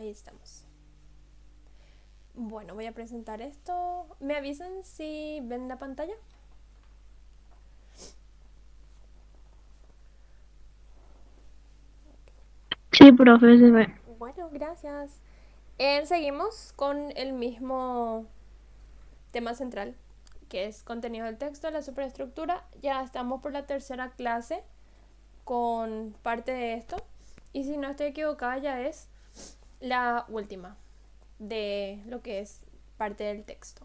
Ahí estamos. Bueno, voy a presentar esto. ¿Me avisan si ven la pantalla? Sí, profe, se ve. Bueno, gracias. Seguimos con el mismo tema central, que es contenido del texto, la superestructura. Ya estamos por la tercera clase con parte de esto. Y si no estoy equivocada, ya es la última de lo que es parte del texto.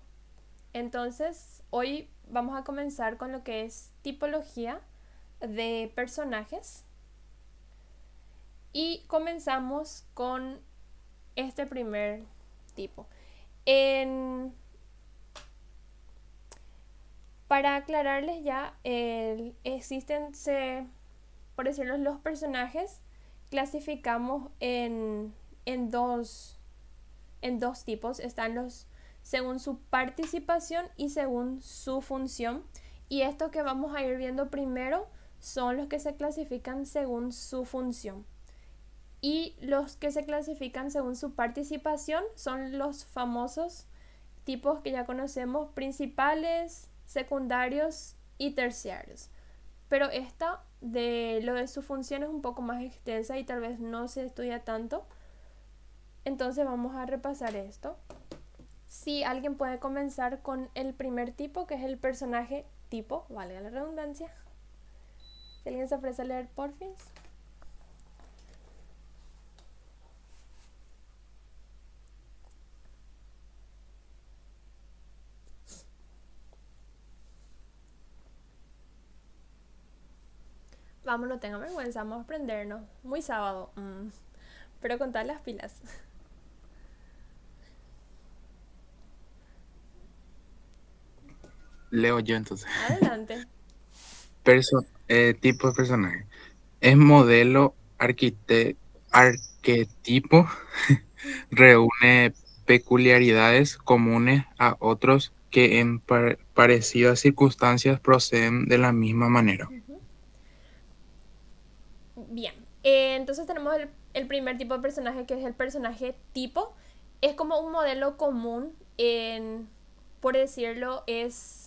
Entonces, hoy vamos a comenzar con lo que es tipología de personajes y comenzamos con este primer tipo. En- para aclararles ya, existen, por decirlo, los personajes clasificamos en dos tipos. Están los según su participación y según su función. Y estos que vamos a ir viendo primero son los que se clasifican según su función. Y los que se clasifican según su participación son los famosos tipos que ya conocemos, principales, secundarios y terciarios. Pero esta de lo de su función es un poco más extensa y tal vez no se estudia tanto. Entonces vamos a repasar esto. Si alguien puede comenzar con el primer tipo, que es el personaje tipo, valga la redundancia. Si alguien se ofrece a leer, porfis. Vamos, no tengan vergüenza, vamos a aprendernos. Muy sábado, pero con todas las pilas. Leo yo entonces. Adelante. Tipo de personaje. Es modelo, arquetipo, reúne peculiaridades comunes a otros que en parecidas circunstancias proceden de la misma manera. Bien, entonces tenemos el primer tipo de personaje que es el personaje tipo. Es como un modelo común por decirlo, es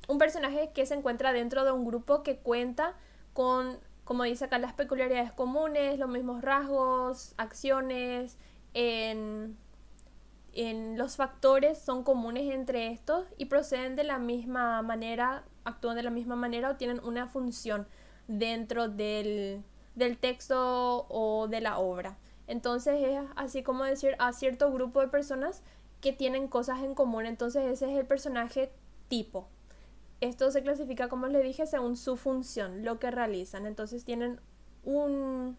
un personaje que se encuentra dentro de un grupo que cuenta con, como dice acá, las peculiaridades comunes, los mismos rasgos, acciones, en, los factores son comunes entre estos y proceden de la misma manera, actúan de la misma manera o tienen una función dentro del texto o de la obra. Entonces es así como decir a cierto grupo de personas que tienen cosas en común. Entonces ese es el personaje tipo. Esto se clasifica, como les dije, según su función, lo que realizan. Entonces tienen un,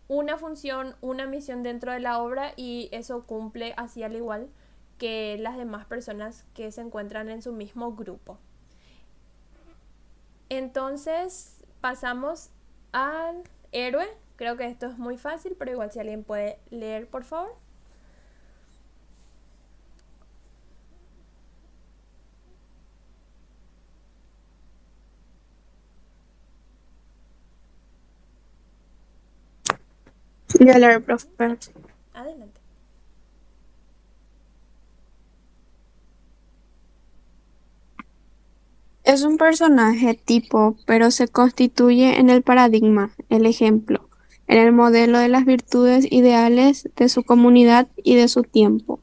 una función, una misión dentro de la obra y eso cumple así al igual que las demás personas que se encuentran en su mismo grupo. Entonces pasamos al héroe. Creo que esto es muy fácil, pero igual si alguien puede leer, por favor. Ya le profe. Adelante. Es un personaje tipo, pero se constituye en el paradigma, el ejemplo, en el modelo de las virtudes ideales de su comunidad y de su tiempo.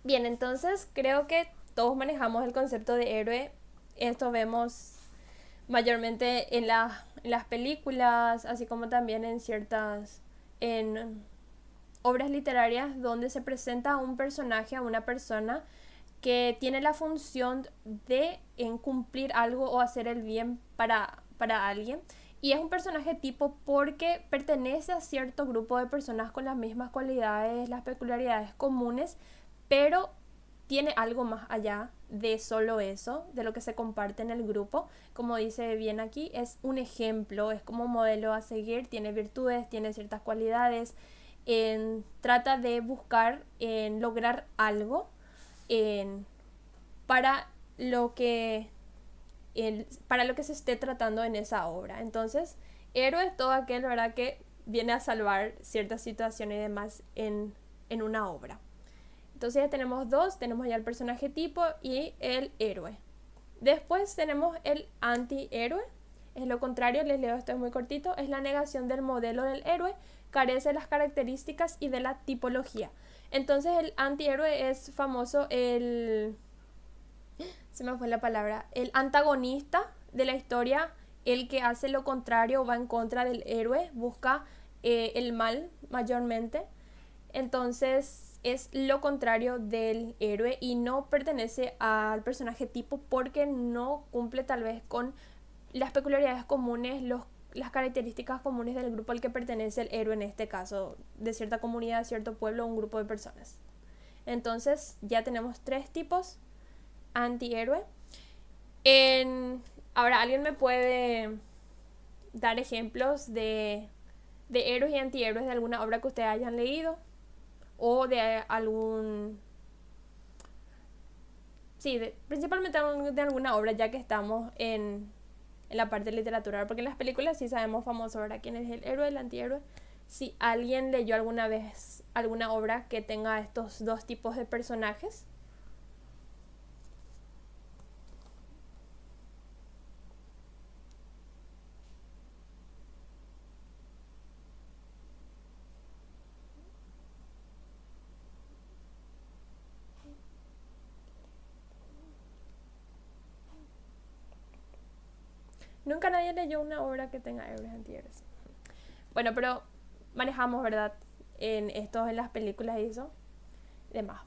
Bien, entonces creo que todos manejamos el concepto de héroe. Esto vemos mayormente en las películas, así como también en obras literarias donde se presenta a un personaje, a una persona que tiene la función de cumplir algo o hacer el bien para alguien. Y es un personaje tipo porque pertenece a cierto grupo de personas con las mismas cualidades, las peculiaridades comunes, pero tiene algo más allá de solo eso, de lo que se comparte en el grupo. Como dice bien aquí, es un ejemplo, es como un modelo a seguir, tiene virtudes, tiene ciertas cualidades, trata de buscar lograr algo en, para lo que para lo que se esté tratando en esa obra. Entonces, Héroe es todo aquel, ¿verdad?, que viene a salvar cierta situación y demás en una obra. Entonces ya tenemos dos, tenemos ya el personaje tipo y el héroe. Después tenemos el antihéroe, es lo contrario, les leo, esto es muy cortito, es la negación del modelo del héroe, carece de las características y de la tipología. Entonces el antihéroe es famoso, se me fue la palabra, el antagonista de la historia, el que hace lo contrario, va en contra del héroe, busca el mal mayormente. Entonces es lo contrario del héroe y no pertenece al personaje tipo porque no cumple tal vez con las peculiaridades comunes, las características comunes del grupo al que pertenece el héroe, en este caso, de cierta comunidad, cierto pueblo o un grupo de personas. Entonces ya tenemos tres tipos: antihéroe. Ahora, ¿alguien me puede dar ejemplos de héroes y antihéroes de alguna obra que ustedes hayan leído? O de algún... Sí, principalmente de alguna obra, ya que estamos en la parte de literatura, porque en las películas sí sabemos famoso, ¿verdad?, quién es el héroe, el antihéroe. Si alguien leyó alguna vez alguna obra que tenga estos dos tipos de personajes. Nunca nadie leyó una obra que tenga héroes y antihéroes. Bueno, pero manejamos, ¿verdad?, en estos, en las películas y eso, y demás.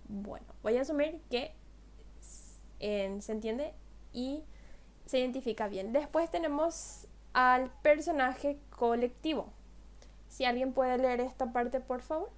Bueno, voy a asumir que se entiende y se identifica bien. Después tenemos al personaje colectivo. Si alguien puede leer esta parte, por favor.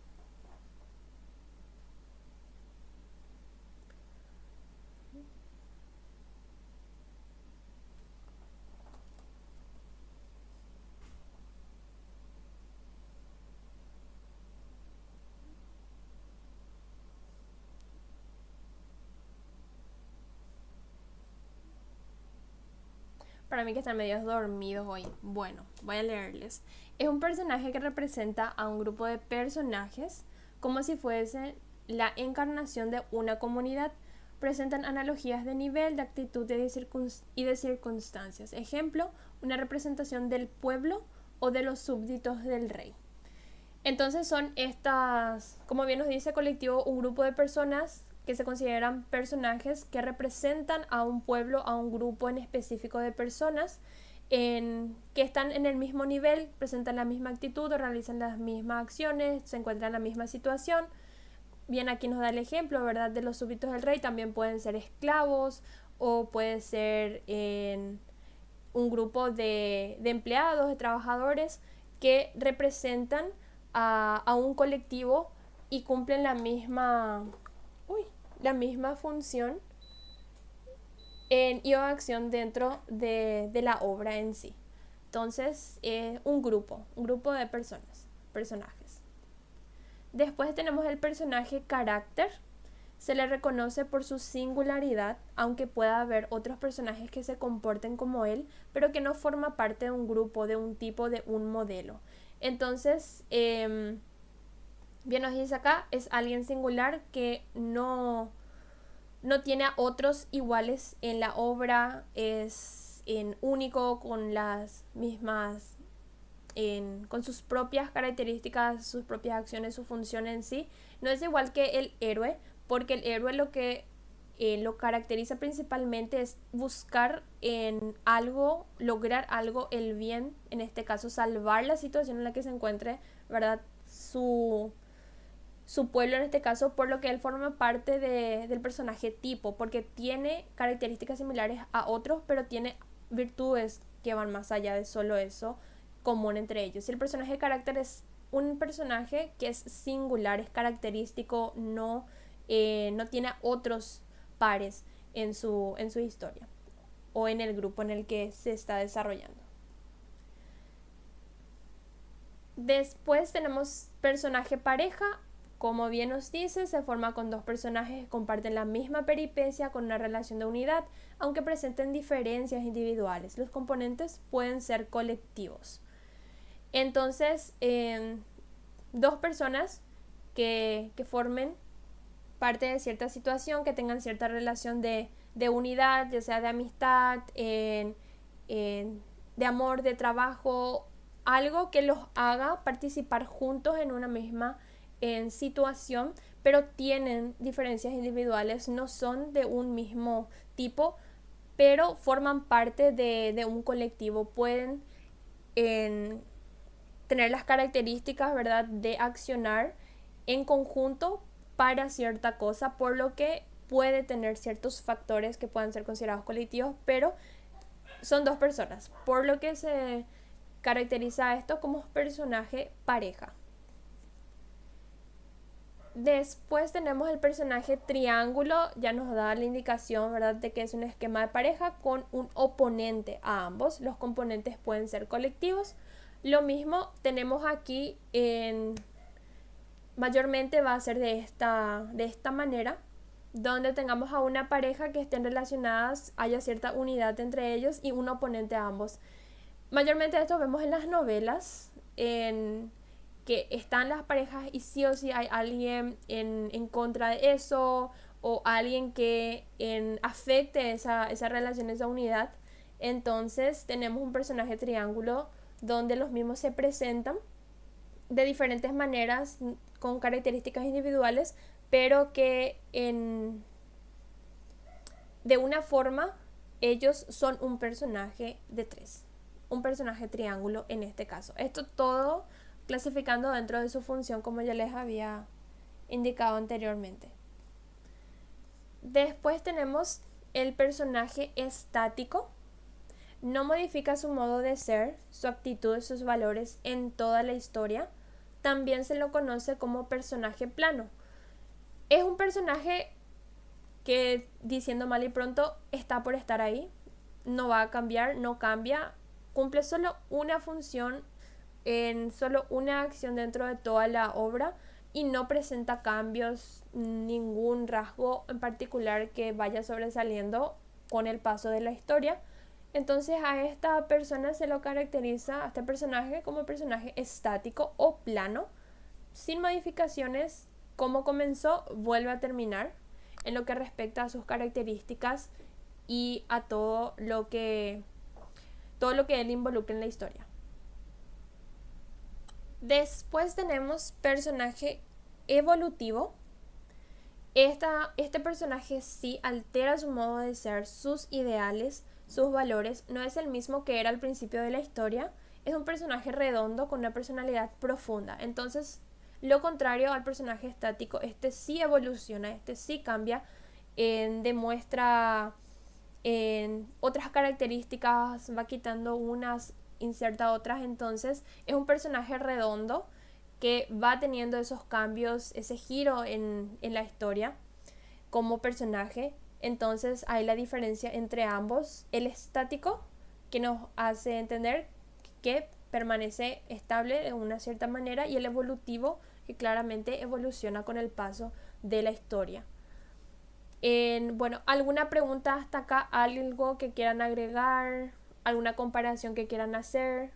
Para mí que están medio dormidos hoy. Bueno, voy a leerles. Es un personaje que representa a un grupo de personajes como si fuese la encarnación de una comunidad. Presentan analogías de nivel, de actitud y de circunstancias. Ejemplo, una representación del pueblo o de los súbditos del rey. Entonces son estas, como bien nos dice colectivo, un grupo de personas que se consideran personajes que representan a un pueblo, a un grupo en específico de personas que están en el mismo nivel, presentan la misma actitud o realizan las mismas acciones, se encuentran en la misma situación. Bien, aquí nos da el ejemplo, ¿verdad?, de los súbditos del rey. También pueden ser esclavos o puede ser en un grupo de empleados, de trabajadores que representan a un colectivo y cumplen la misma función y acción dentro de la obra en sí. Entonces, un grupo de personajes. Después tenemos el personaje carácter. Se le reconoce por su singularidad, aunque pueda haber otros personajes que se comporten como él, pero que no forma parte de un grupo, de un tipo, de un modelo. Entonces, bien nos dice acá, es alguien singular que no tiene a otros iguales en la obra, es único, con las mismas, con sus propias características, sus propias acciones, su función en sí. No es igual que el héroe, porque el héroe lo que lo caracteriza principalmente es buscar en algo, lograr algo, el bien, en este caso salvar la situación en la que se encuentre, ¿verdad?, su pueblo en este caso, por lo que él forma parte del personaje tipo, porque tiene características similares a otros, pero tiene virtudes que van más allá de solo eso común entre ellos. Y el personaje de carácter es un personaje que es singular, es característico, no tiene otros pares en su historia o en el grupo en el que se está desarrollando. Después tenemos personaje pareja Como bien nos dice, se forma con dos personajes que comparten la misma peripecia con una relación de unidad, aunque presenten diferencias individuales. Los componentes pueden ser colectivos. Entonces, dos personas que formen parte de cierta situación, que tengan cierta relación de unidad, ya sea de amistad, de amor, de trabajo, algo que los haga participar juntos en una misma situación, pero tienen diferencias individuales, no son de un mismo tipo, pero forman parte de un colectivo, pueden tener las características, ¿verdad?, de accionar en conjunto para cierta cosa, por lo que puede tener ciertos factores que puedan ser considerados colectivos, pero son dos personas, por lo que se caracteriza a esto como personaje pareja. Después tenemos el personaje triángulo, ya nos da la indicación, ¿verdad?, de que es un esquema de pareja con un oponente a ambos. Los componentes pueden ser colectivos. Lo mismo tenemos aquí mayormente va a ser de esta manera, donde tengamos a una pareja que estén relacionadas, haya cierta unidad entre ellos y un oponente a ambos. Mayormente esto vemos en las novelas, en que están las parejas y sí o sí hay alguien en contra de eso, o alguien que afecte esa relación, esa unidad. Entonces tenemos un personaje triángulo donde los mismos se presentan de diferentes maneras, con características individuales, pero que de una forma ellos son un personaje de tres, un personaje triángulo en este caso. Esto todo clasificando dentro de su función, como ya les había indicado anteriormente. Después tenemos el personaje estático. No modifica su modo de ser, su actitud, sus valores en toda la historia. También se lo conoce como personaje plano. Es un personaje que, diciendo mal y pronto, está por estar ahí. No va a cambiar, no cambia. Cumple solo una función en solo una acción dentro de toda la obra y no presenta cambios, ningún rasgo en particular que vaya sobresaliendo con el paso de la historia. Entonces a esta persona se lo caracteriza, a este personaje, como personaje estático o plano, sin modificaciones. Como comenzó, vuelve a terminar en lo que respecta a sus características y a todo lo que él involucra en la historia. Después tenemos personaje evolutivo. Este personaje sí altera su modo de ser, sus ideales, sus valores. No es el mismo que era al principio de la historia. Es un personaje redondo con una personalidad profunda. Entonces, lo contrario al personaje estático, este sí evoluciona, este sí cambia, demuestra otras características, va quitando unas, inserta otras. Entonces es un personaje redondo que va teniendo esos cambios, ese giro en la historia como personaje. Entonces hay la diferencia entre ambos: el estático, que nos hace entender que permanece estable de una cierta manera, y el evolutivo, que claramente evoluciona con el paso de la historia. Bueno, ¿alguna pregunta hasta acá? ¿Algo que quieran agregar? ¿Alguna comparación que quieran hacer?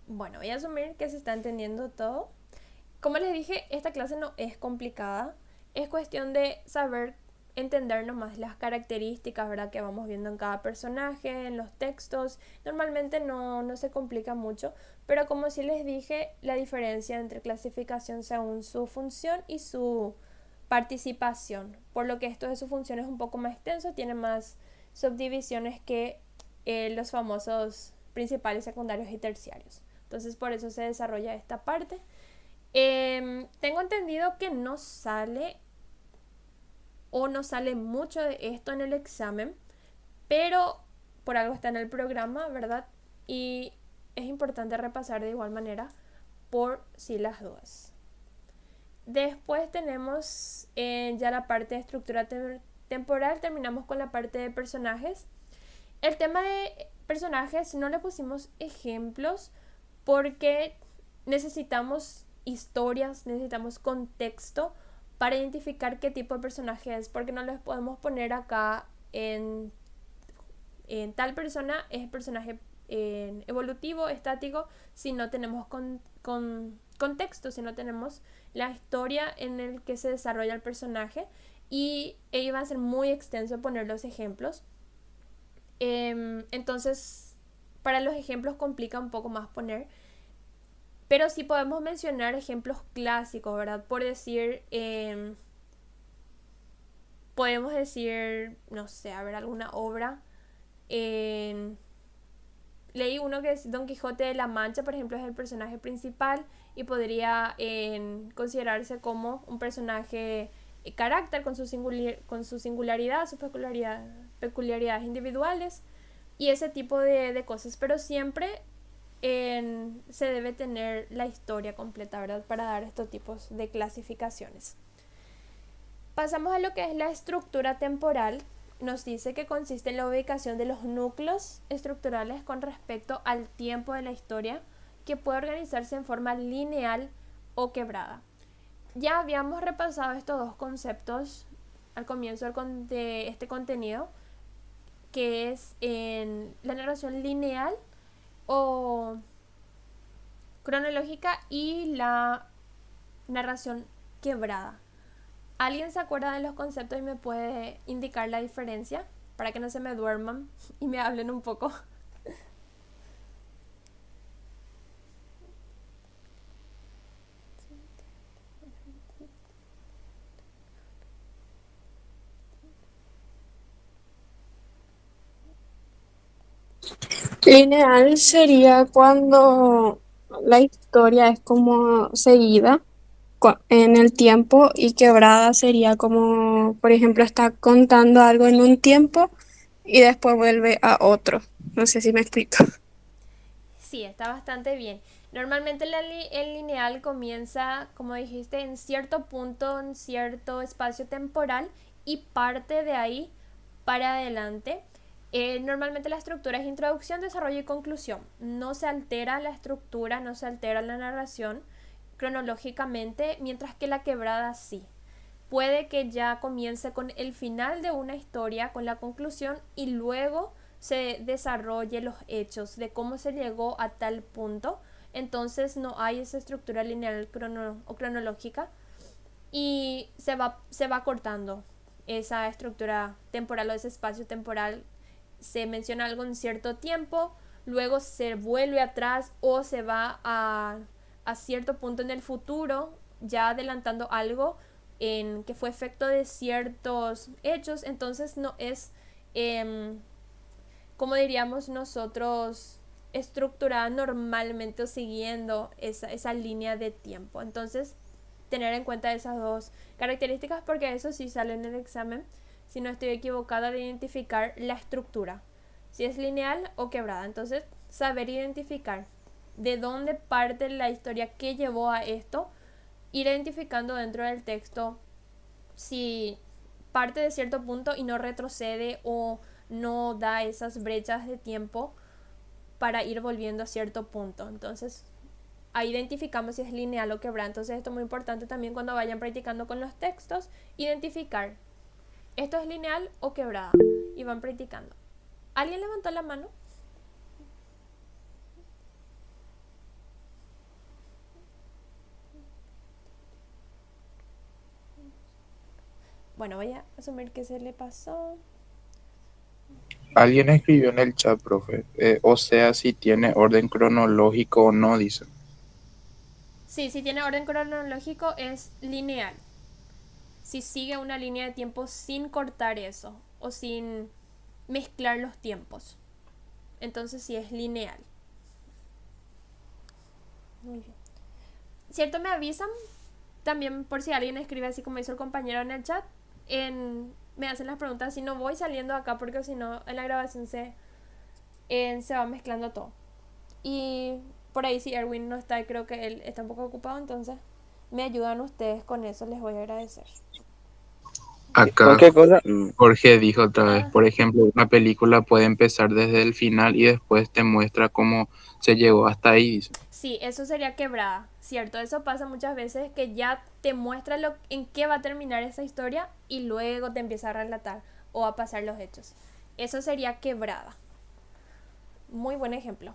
Bueno, voy a asumir que se está entendiendo todo. Como les dije, esta clase no es complicada. Es cuestión de saber entender nomás las características, ¿verdad?, que vamos viendo en cada personaje, en los textos. Normalmente no se complica mucho, pero como sí les dije, la diferencia entre clasificación según su función y su participación, por lo que esto de su función es un poco más extenso, tiene más subdivisiones que los famosos principales, secundarios y terciarios. Entonces por eso se desarrolla esta parte. Tengo entendido que no sale mucho de esto en el examen, pero por algo está en el programa, ¿verdad? Y es importante repasar de igual manera por si las dudas. Después tenemos ya la parte de estructura temporal, terminamos con la parte de personajes. El tema de personajes no le pusimos ejemplos porque necesitamos historias, necesitamos contexto para identificar qué tipo de personaje es, porque no les podemos poner acá en tal persona es el personaje evolutivo, estático, si no tenemos contexto, si no tenemos la historia en el que se desarrolla el personaje, y va a ser muy extenso poner los ejemplos. Entonces, para los ejemplos complica un poco más poner, pero sí podemos mencionar ejemplos clásicos, ¿verdad? Por decir, podemos decir, no sé, a ver, alguna obra. Leí uno que es Don Quijote de la Mancha, por ejemplo, es el personaje principal y podría considerarse como un personaje carácter con su singularidad, sus peculiaridades individuales y ese tipo de cosas, pero siempre se debe tener la historia completa, ¿verdad? Para dar estos tipos de clasificaciones. Pasamos a lo que es la estructura temporal. Nos dice que consiste en la ubicación de los núcleos estructurales con respecto al tiempo de la historia, que puede organizarse en forma lineal o quebrada. Ya habíamos repasado estos dos conceptos al comienzo de este contenido, que es en la narración lineal o cronológica y la narración quebrada. ¿Alguien se acuerda de los conceptos y me puede indicar la diferencia para que no se me duerman y me hablen un poco? Lineal sería cuando la historia es como seguida en el tiempo, y quebrada sería como, por ejemplo, está contando algo en un tiempo y después vuelve a otro. No sé si me explico. Sí, está bastante bien. Normalmente el lineal comienza, como dijiste, en cierto punto, en cierto espacio temporal y parte de ahí para adelante. Normalmente la estructura es introducción, desarrollo y conclusión. No se altera la estructura, no se altera la narración cronológicamente, mientras que la quebrada sí. Puede que ya comience con el final de una historia, con la conclusión, y luego se desarrolle los hechos de cómo se llegó a tal punto. Entonces no hay esa estructura lineal o cronológica y se va cortando esa estructura temporal o ese espacio temporal. Se menciona algo en cierto tiempo, luego se vuelve atrás o se va a cierto punto en el futuro, ya adelantando algo en que fue efecto de ciertos hechos. Entonces no es, como diríamos nosotros, estructurada normalmente o siguiendo esa línea de tiempo. Entonces, tener en cuenta esas dos características, porque eso sí sale en el examen, si no estoy equivocada, de identificar la estructura, si es lineal o quebrada. Entonces, saber identificar de dónde parte la historia que llevó a esto, ir identificando dentro del texto si parte de cierto punto y no retrocede o no da esas brechas de tiempo para ir volviendo a cierto punto. Entonces, ahí identificamos si es lineal o quebrada. Entonces, esto es muy importante también cuando vayan practicando con los textos, identificar esto es lineal o quebrada y van practicando. ¿Alguien levantó la mano? Bueno, voy a asumir que se le pasó. Alguien escribió en el chat, profe. O sea, si tiene orden cronológico o no, dice. Sí, si tiene orden cronológico es lineal. Si sigue una línea de tiempo sin cortar eso o sin mezclar los tiempos, entonces sí es lineal. Muy bien. ¿Cierto? Me avisan también por si alguien escribe así como hizo el compañero en el chat. Me hacen las preguntas si no voy saliendo acá, porque si no en la grabación se va mezclando todo. Y por ahí si Erwin no está, creo que él está un poco ocupado, entonces me ayudan ustedes con eso, les voy a agradecer. Acá Cualquier cosa, Jorge dijo otra vez, Ah, por ejemplo, una película puede empezar desde el final y después te muestra cómo se llegó hasta ahí, dice. sí, eso sería quebrada, ¿cierto? Eso pasa muchas veces que ya te muestra en qué va a terminar esa historia y luego te empieza a relatar o a pasar los hechos. Eso sería quebrada. Muy buen ejemplo.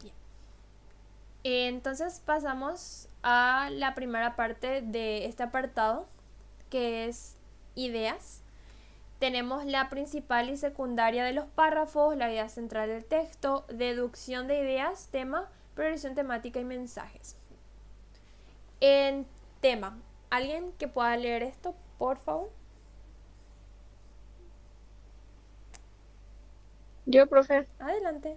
Bien. Entonces pasamos a la primera parte de este apartado, que es ideas. Tenemos la principal y secundaria de los párrafos, la idea central del texto, deducción de ideas, tema, progresión temática y mensajes. En tema, ¿alguien que pueda leer esto, por favor? Yo, profe. Adelante.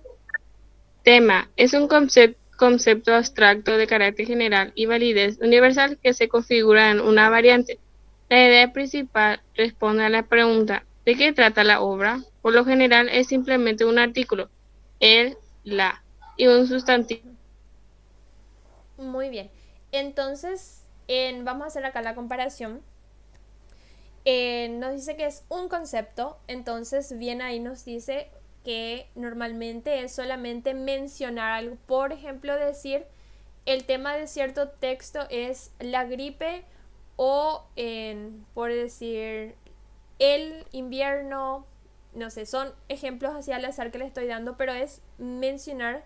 Tema es un concepto abstracto de carácter general y validez universal que se configura en una variante. La idea principal responde a la pregunta ¿de qué trata la obra? Por lo general es simplemente un artículo, el, la, y un sustantivo. Muy bien. Entonces, vamos a hacer acá la comparación. Nos dice que es un concepto, entonces bien ahí nos dice que normalmente es solamente mencionar algo. Por ejemplo, decir el tema de cierto texto es la gripe o, por decir, el invierno, no sé, son ejemplos así al azar que le estoy dando, pero es mencionar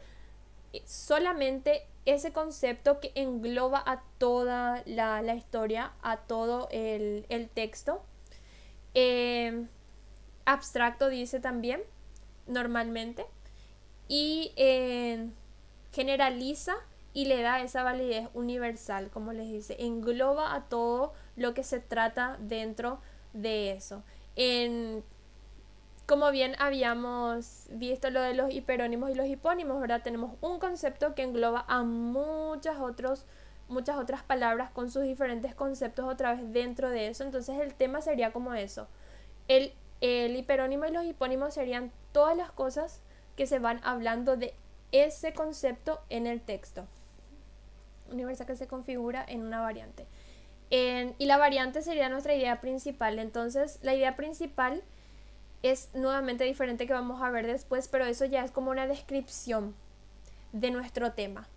solamente ese concepto que engloba a toda la historia, a todo el texto. Eh, Abstracto dice también, normalmente, y generaliza y le da esa validez universal, como les dice, engloba a todo lo que se trata dentro de eso. En, como bien habíamos visto lo de los hiperónimos y los hipónimos, ¿verdad? Tenemos un concepto que engloba a muchas otras palabras con sus diferentes conceptos otra vez dentro de eso. Entonces el tema sería como eso. El, el hiperónimo y los hipónimos serían todas las cosas que se van hablando de ese concepto en el texto. Universal que se configura en una variante. Y la variante sería nuestra idea principal. Entonces, la idea principal es nuevamente diferente que vamos a ver después, pero eso ya es como una descripción de nuestro tema.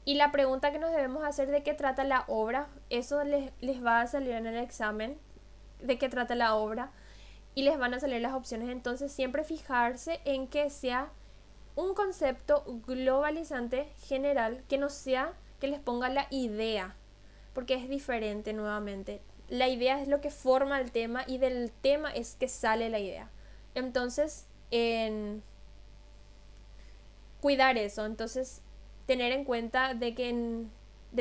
Y la pregunta que nos debemos hacer de qué trata la obra, eso les va a salir en el examen, de qué trata la obra, y les van a salir las opciones. Entonces siempre fijarse en que sea un concepto globalizante general, que no sea que les ponga la idea, porque es diferente nuevamente. La idea es lo que forma el tema y del tema es que sale la idea. Entonces, cuidar eso. Entonces, tener en cuenta de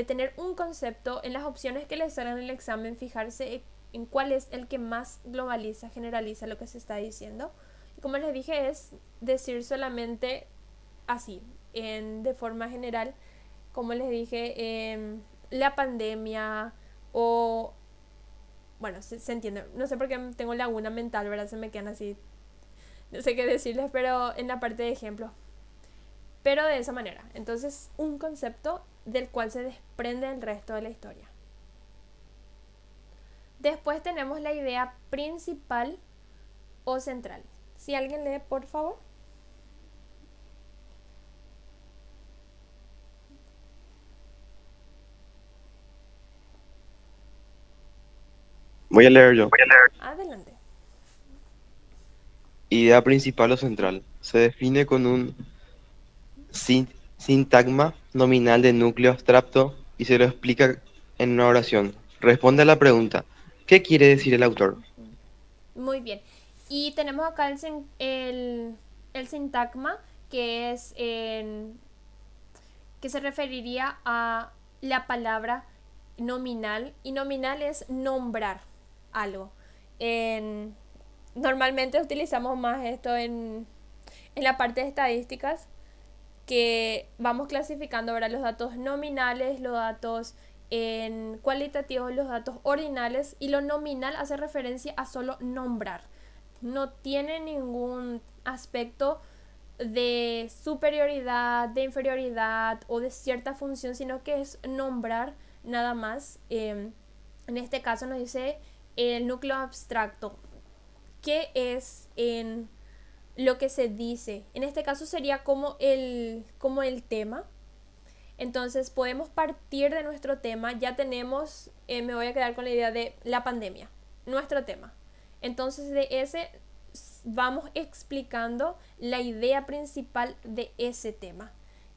tener un concepto en las opciones que les salen en el examen, fijarse en cuál es el que más globaliza, generaliza lo que se está diciendo. Y como les dije, es decir solamente así, de forma general, como les dije, la pandemia o, bueno, se entiende. No sé por qué tengo laguna mental, ¿verdad? Se me quedan así, no sé qué decirles, pero en la parte de ejemplos. Pero de esa manera. Entonces, un concepto del cual se desprende el resto de la historia. Después tenemos la idea principal o central. Si alguien lee, por favor. voy a leer yo. Adelante. Idea principal o central. Se define con un sintagma nominal de núcleo abstracto y se lo explica en una oración. Responde a la pregunta, ¿qué quiere decir el autor? Muy bien. Y tenemos acá el sintagma, que es que se referiría a la palabra nominal. Y nominal es nombrar algo. En, Normalmente utilizamos más esto en la parte de estadísticas, que vamos clasificando ahora los datos nominales, los datos cualitativos, los datos ordinales, y lo nominal hace referencia a solo nombrar. No tiene ningún aspecto de superioridad, de inferioridad o de cierta función, sino que es nombrar nada más. En este caso nos dice el núcleo abstracto. ¿Qué es en lo que se dice? En este caso sería como el tema. Entonces podemos partir de nuestro tema. Ya tenemos, me voy a quedar con la idea de la pandemia, nuestro tema. Entonces de ese vamos explicando la idea principal de ese tema.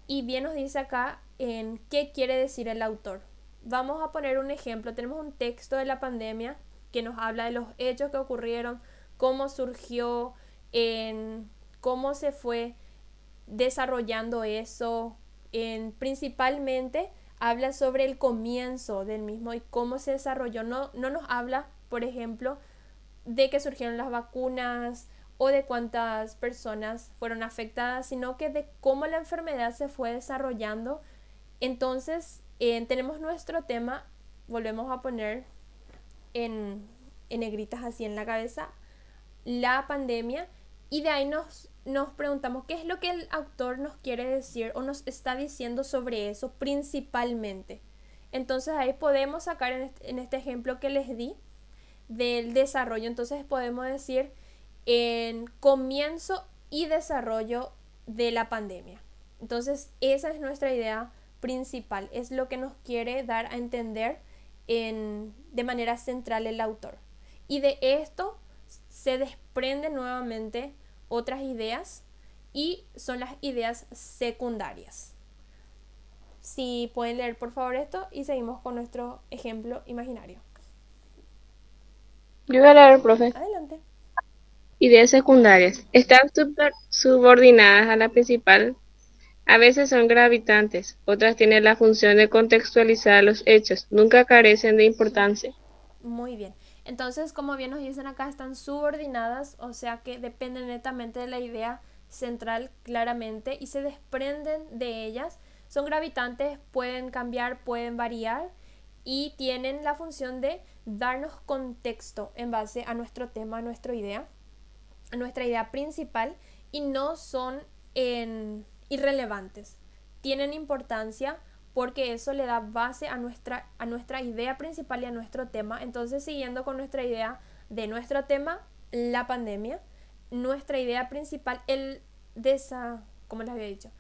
Y bien nos dice acá en qué quiere decir el autor. Vamos a poner un ejemplo. Tenemos un texto de la pandemia que nos habla de los hechos que ocurrieron, cómo surgió, en cómo se fue desarrollando eso. Principalmente habla sobre el comienzo del mismo y cómo se desarrolló. No nos habla, por ejemplo, de que surgieron las vacunas o de cuántas personas fueron afectadas, sino que de cómo la enfermedad se fue desarrollando. Entonces, tenemos nuestro tema, volvemos a poner en negritas así en la cabeza, la pandemia, y de ahí nos preguntamos qué es lo que el autor nos quiere decir o nos está diciendo sobre eso principalmente. Entonces ahí podemos sacar en este ejemplo que les di del desarrollo. Entonces podemos decir en comienzo y desarrollo de la pandemia. Entonces esa es nuestra idea principal, es lo que nos quiere dar a entender de manera central el autor. Y de esto se desprenden nuevamente otras ideas y son las ideas secundarias. Si pueden leer por favor esto y seguimos con nuestro ejemplo imaginario. Yo voy a leer, profe. Adelante. Ideas secundarias. Están subordinadas a la principal. A veces son gravitantes, otras tienen la función de contextualizar los hechos, nunca carecen de importancia. Muy bien. Entonces, como bien nos dicen acá, están subordinadas, o sea que dependen netamente de la idea central claramente y se desprenden de ellas. Son gravitantes, pueden cambiar, pueden variar y tienen la función de darnos contexto en base a nuestro tema, a nuestra idea principal, y no son irrelevantes. Tienen importancia porque eso le da base a nuestra idea principal y a nuestro tema. Entonces, siguiendo con nuestra idea de nuestro tema, la pandemia, nuestra idea principal, ¿cómo les había dicho?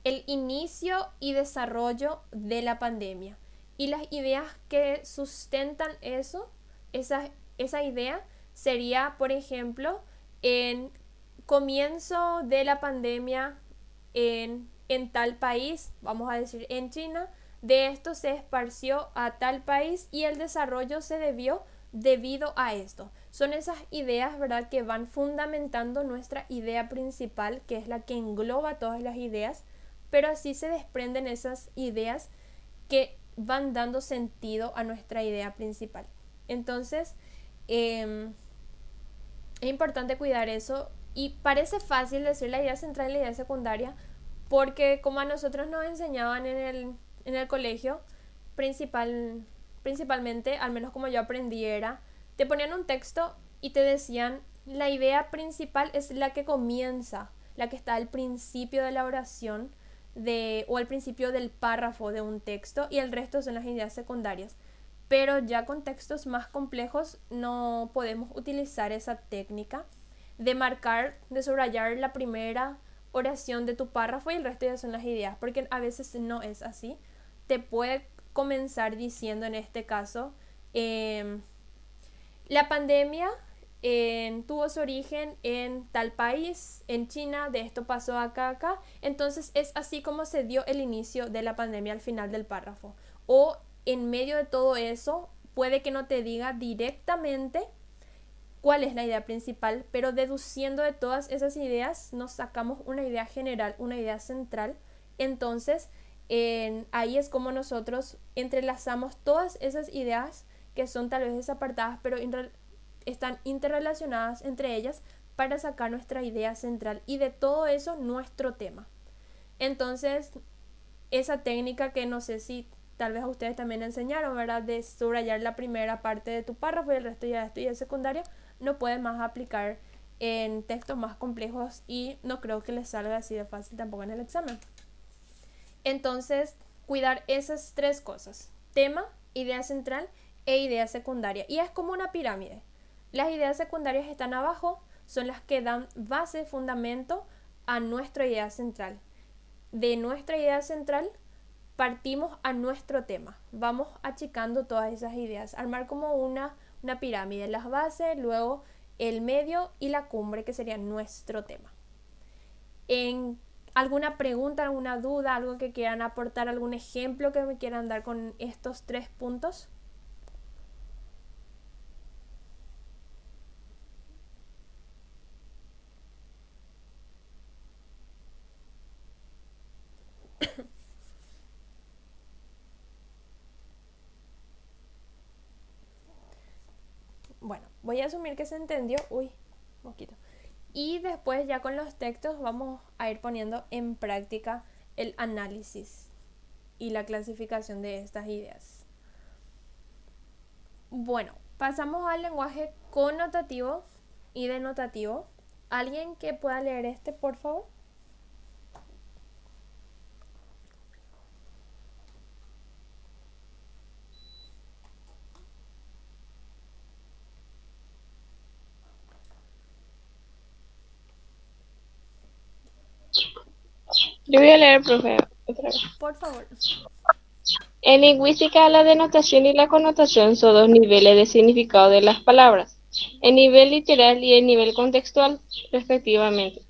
El inicio y desarrollo de la pandemia. Y las ideas que sustentan esa idea sería, por ejemplo, en comienzo de la pandemia en tal país, vamos a decir en China, de esto se esparció a tal país y el desarrollo se debido a esto. Son esas ideas, ¿verdad?, que van fundamentando nuestra idea principal, que es la que engloba todas las ideas, pero así se desprenden esas ideas que van dando sentido a nuestra idea principal. Entonces, es importante cuidar eso, y parece fácil decir la idea central y la idea secundaria, porque como a nosotros nos enseñaban en el colegio, principalmente, al menos como yo aprendí, te ponían un texto y te decían, la idea principal es la que comienza, la que está al principio de la oración o al principio del párrafo de un texto, y el resto son las ideas secundarias. Pero ya con textos más complejos no podemos utilizar esa técnica de subrayar la primera oración de tu párrafo y el resto ya son las ideas, porque a veces no es así. Te puede comenzar diciendo, en este caso, la pandemia tuvo su origen en tal país, en China, de esto pasó acá. Entonces es así como se dio el inicio de la pandemia al final del párrafo. O en medio de todo eso, puede que no te diga directamente cuál es la idea principal, pero deduciendo de todas esas ideas nos sacamos una idea general, una idea central. Entonces ahí es como nosotros entrelazamos todas esas ideas que son tal vez desapartadas, pero están interrelacionadas entre ellas para sacar nuestra idea central, y de todo eso nuestro tema. Entonces esa técnica, que no sé si tal vez a ustedes también enseñaron, ¿verdad?, de subrayar la primera parte de tu párrafo y el resto ya de tu idea secundaria, no puede más aplicar en textos más complejos y no creo que les salga así de fácil tampoco en el examen. Entonces, cuidar esas tres cosas: tema, idea central e idea secundaria. Y es como una pirámide. Las ideas secundarias están abajo, son las que dan base, fundamento a nuestra idea central. De nuestra idea central partimos a nuestro tema. Vamos achicando todas esas ideas, armar como una pirámide, las bases, luego el medio y la cumbre, que sería nuestro tema. En alguna pregunta, alguna duda, algo que quieran aportar, algún ejemplo que me quieran dar con estos 3 puntos. Bueno, voy a asumir que se entendió. Uy, poquito. Y después ya con los textos vamos a ir poniendo en práctica el análisis y la clasificación de estas ideas. Bueno, pasamos al lenguaje connotativo y denotativo. ¿Alguien que pueda leer este, por favor? Yo voy a leer, profe, otra vez. Por favor. En lingüística, la denotación y la connotación son dos niveles de significado de las palabras, el nivel literal y el nivel contextual, respectivamente.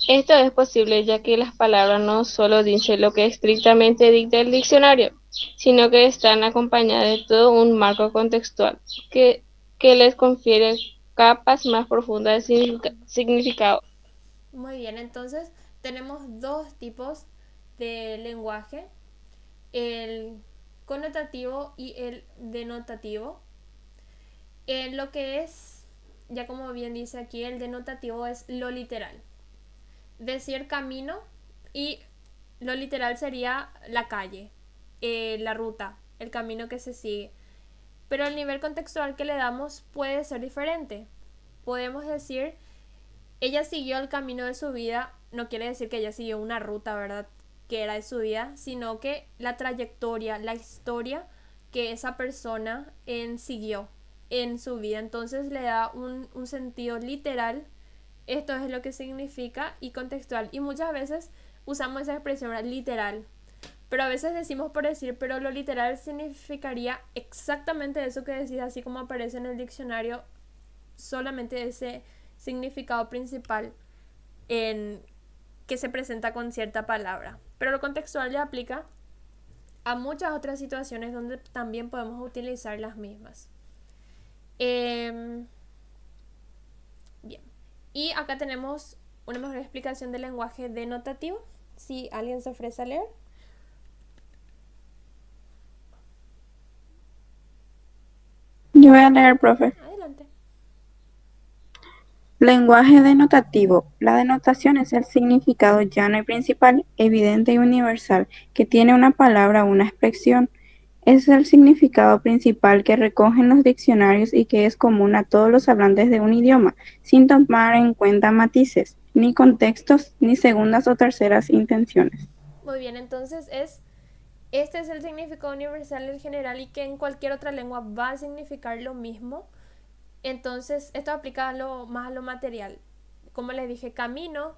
Esto es posible ya que las palabras no solo dicen lo que estrictamente dicta el diccionario, sino que están acompañadas de todo un marco contextual que les confiere capas más profundas de significado. Muy bien, entonces tenemos dos tipos de lenguaje: el connotativo y el denotativo. En lo que es, ya como bien dice aquí, el denotativo es lo literal. Decir camino, y lo literal sería la calle, la ruta, el camino que se sigue. Pero el nivel contextual que le damos puede ser diferente. Podemos decir, ella siguió el camino de su vida, no quiere decir que ella siguió una ruta, ¿verdad?, que era de su vida, sino que la trayectoria, la historia que esa persona siguió en su vida. Entonces le da un sentido literal. Esto es lo que significa, y contextual. Y muchas veces usamos esa expresión literal, pero a veces decimos por decir, pero lo literal significaría exactamente eso que decís, así como aparece en el diccionario, solamente ese significado principal que se presenta con cierta palabra. Pero lo contextual ya aplica a muchas otras situaciones donde también podemos utilizar las mismas. Bien. Y acá tenemos una mejor explicación del lenguaje denotativo. Si alguien se ofrece a leer. Yo voy a leer, profe. Adelante. Lenguaje denotativo. La denotación es el significado llano y principal, evidente y universal, que tiene una palabra o una expresión. Es el significado principal que recogen los diccionarios y que es común a todos los hablantes de un idioma, sin tomar en cuenta matices, ni contextos, ni segundas o terceras intenciones. Muy bien, entonces este es el significado universal en general y que en cualquier otra lengua va a significar lo mismo. Entonces esto aplica más a lo material. Como les dije, camino,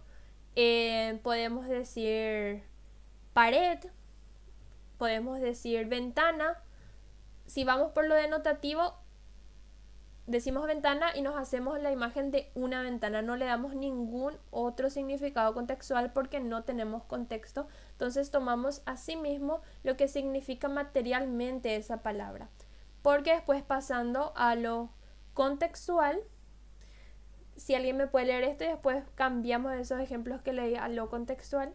podemos decir pared, podemos decir ventana. Si vamos por lo denotativo, decimos ventana y nos hacemos la imagen de una ventana, no le damos ningún otro significado contextual porque no tenemos contexto. Entonces tomamos así mismo lo que significa materialmente esa palabra, porque después, pasando a lo contextual, si alguien me puede leer esto y después cambiamos esos ejemplos que leí a lo contextual.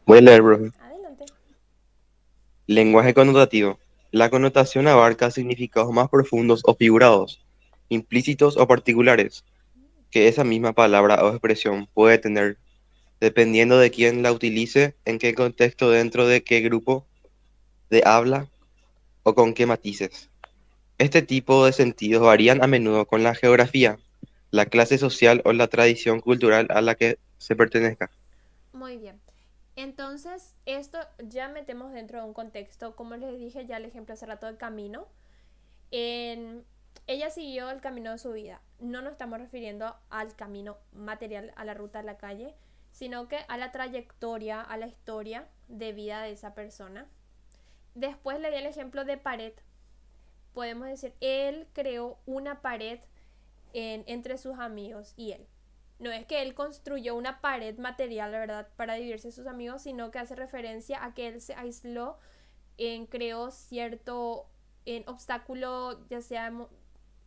Voy a leer, profe. Adelante. Lenguaje connotativo. La connotación abarca significados más profundos o figurados, implícitos o particulares, que esa misma palabra o expresión puede tener dependiendo de quién la utilice, en qué contexto, dentro de qué grupo de habla o con qué matices. Este tipo de sentidos varían a menudo con la geografía, la clase social o la tradición cultural a la que se pertenezca. Muy bien. Entonces, esto ya metemos dentro de un contexto, como les dije ya el ejemplo hace rato del camino. En, ella siguió el camino de su vida. No nos estamos refiriendo al camino material, a la ruta de la calle, sino que a la trayectoria, a la historia de vida de esa persona. Después le di el ejemplo de pared. Podemos decir, él creó una pared entre sus amigos y él. No es que él construyó una pared material, ¿verdad?, para dividirse de sus amigos, sino que hace referencia a que él se aisló, creó cierto obstáculo, ya sea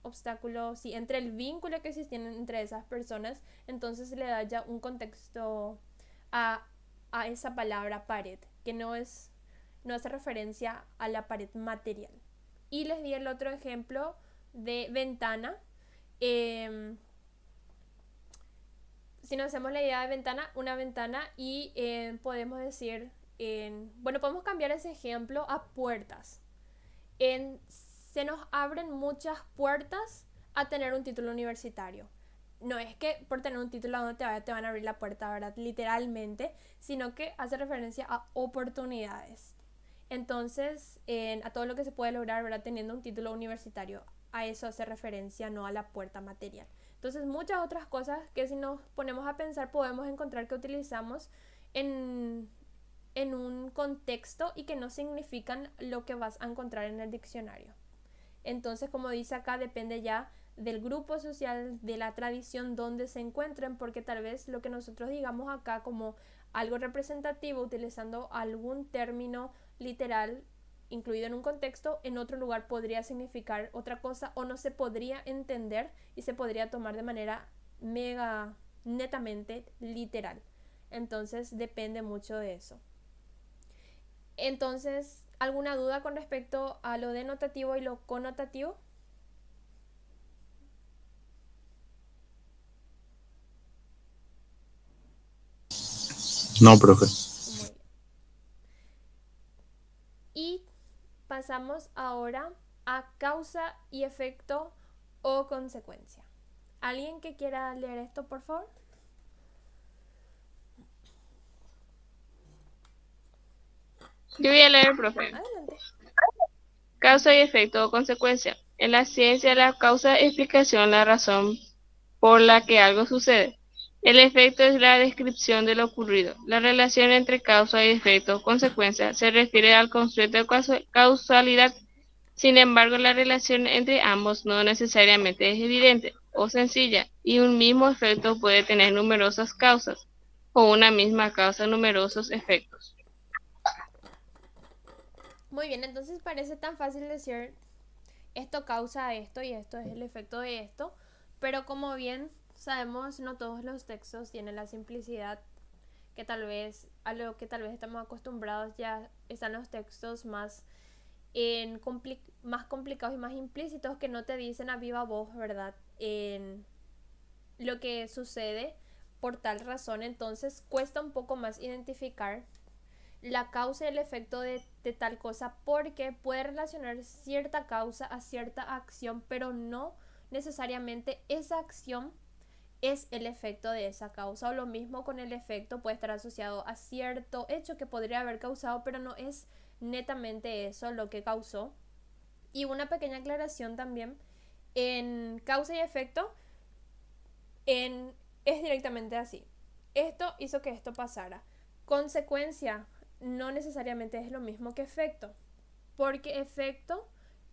obstáculo, sí, entre el vínculo que existía entre esas personas. Entonces le da ya un contexto a, a esa palabra pared, que no hace referencia a la pared material. Y les di el otro ejemplo de ventana. Si nos hacemos la idea de ventana, una ventana, y podemos decir, bueno, podemos cambiar ese ejemplo a puertas. Se nos abren muchas puertas a tener un título universitario. No es que por tener un título donde te van a abrir la puerta, ¿verdad?, literalmente, sino que hace referencia a oportunidades. Entonces, a todo lo que se puede lograr, ¿verdad?, teniendo un título universitario. A eso hace referencia, no a la puerta material. Entonces, muchas otras cosas que si nos ponemos a pensar podemos encontrar que utilizamos en un contexto y que no significan lo que vas a encontrar en el diccionario. Entonces, como dice acá, depende ya del grupo social, de la tradición donde se encuentren, porque tal vez lo que nosotros digamos acá como algo representativo, utilizando algún término literal incluido en un contexto, en otro lugar podría significar otra cosa o no se podría entender y se podría tomar de manera mega netamente literal. Entonces depende mucho de eso. Entonces, ¿alguna duda con respecto a lo denotativo y lo connotativo? No, profe. Muy bien. Y pasamos ahora a causa y efecto o consecuencia. ¿Alguien que quiera leer esto, por favor? Yo voy a leer, profe. Adelante. Causa y efecto o consecuencia. En la ciencia, la causa es explicación, la razón por la que algo sucede. El efecto es la descripción de lo ocurrido. La relación entre causa y efecto o consecuencia se refiere al concepto de causalidad. Sin embargo, la relación entre ambos no necesariamente es evidente o sencilla, y un mismo efecto puede tener numerosas causas, o una misma causa numerosos efectos. Muy bien, entonces parece tan fácil decir esto causa esto y esto es el efecto de esto, pero como bien sabemos, no todos los textos tienen la simplicidad que tal vez, a lo que tal vez estamos acostumbrados. Ya están los textos más complicados y más implícitos, que no te dicen a viva voz, ¿verdad?, en lo que sucede por tal razón. Entonces cuesta un poco más identificar la causa y el efecto de tal cosa, porque puede relacionar cierta causa a cierta acción, pero no necesariamente esa acción es el efecto de esa causa. O lo mismo con el efecto, puede estar asociado a cierto hecho que podría haber causado, pero no es netamente eso lo que causó. Y una pequeña aclaración también, en causa y efecto es directamente así: esto hizo que esto pasara. Consecuencia no necesariamente es lo mismo que efecto, porque efecto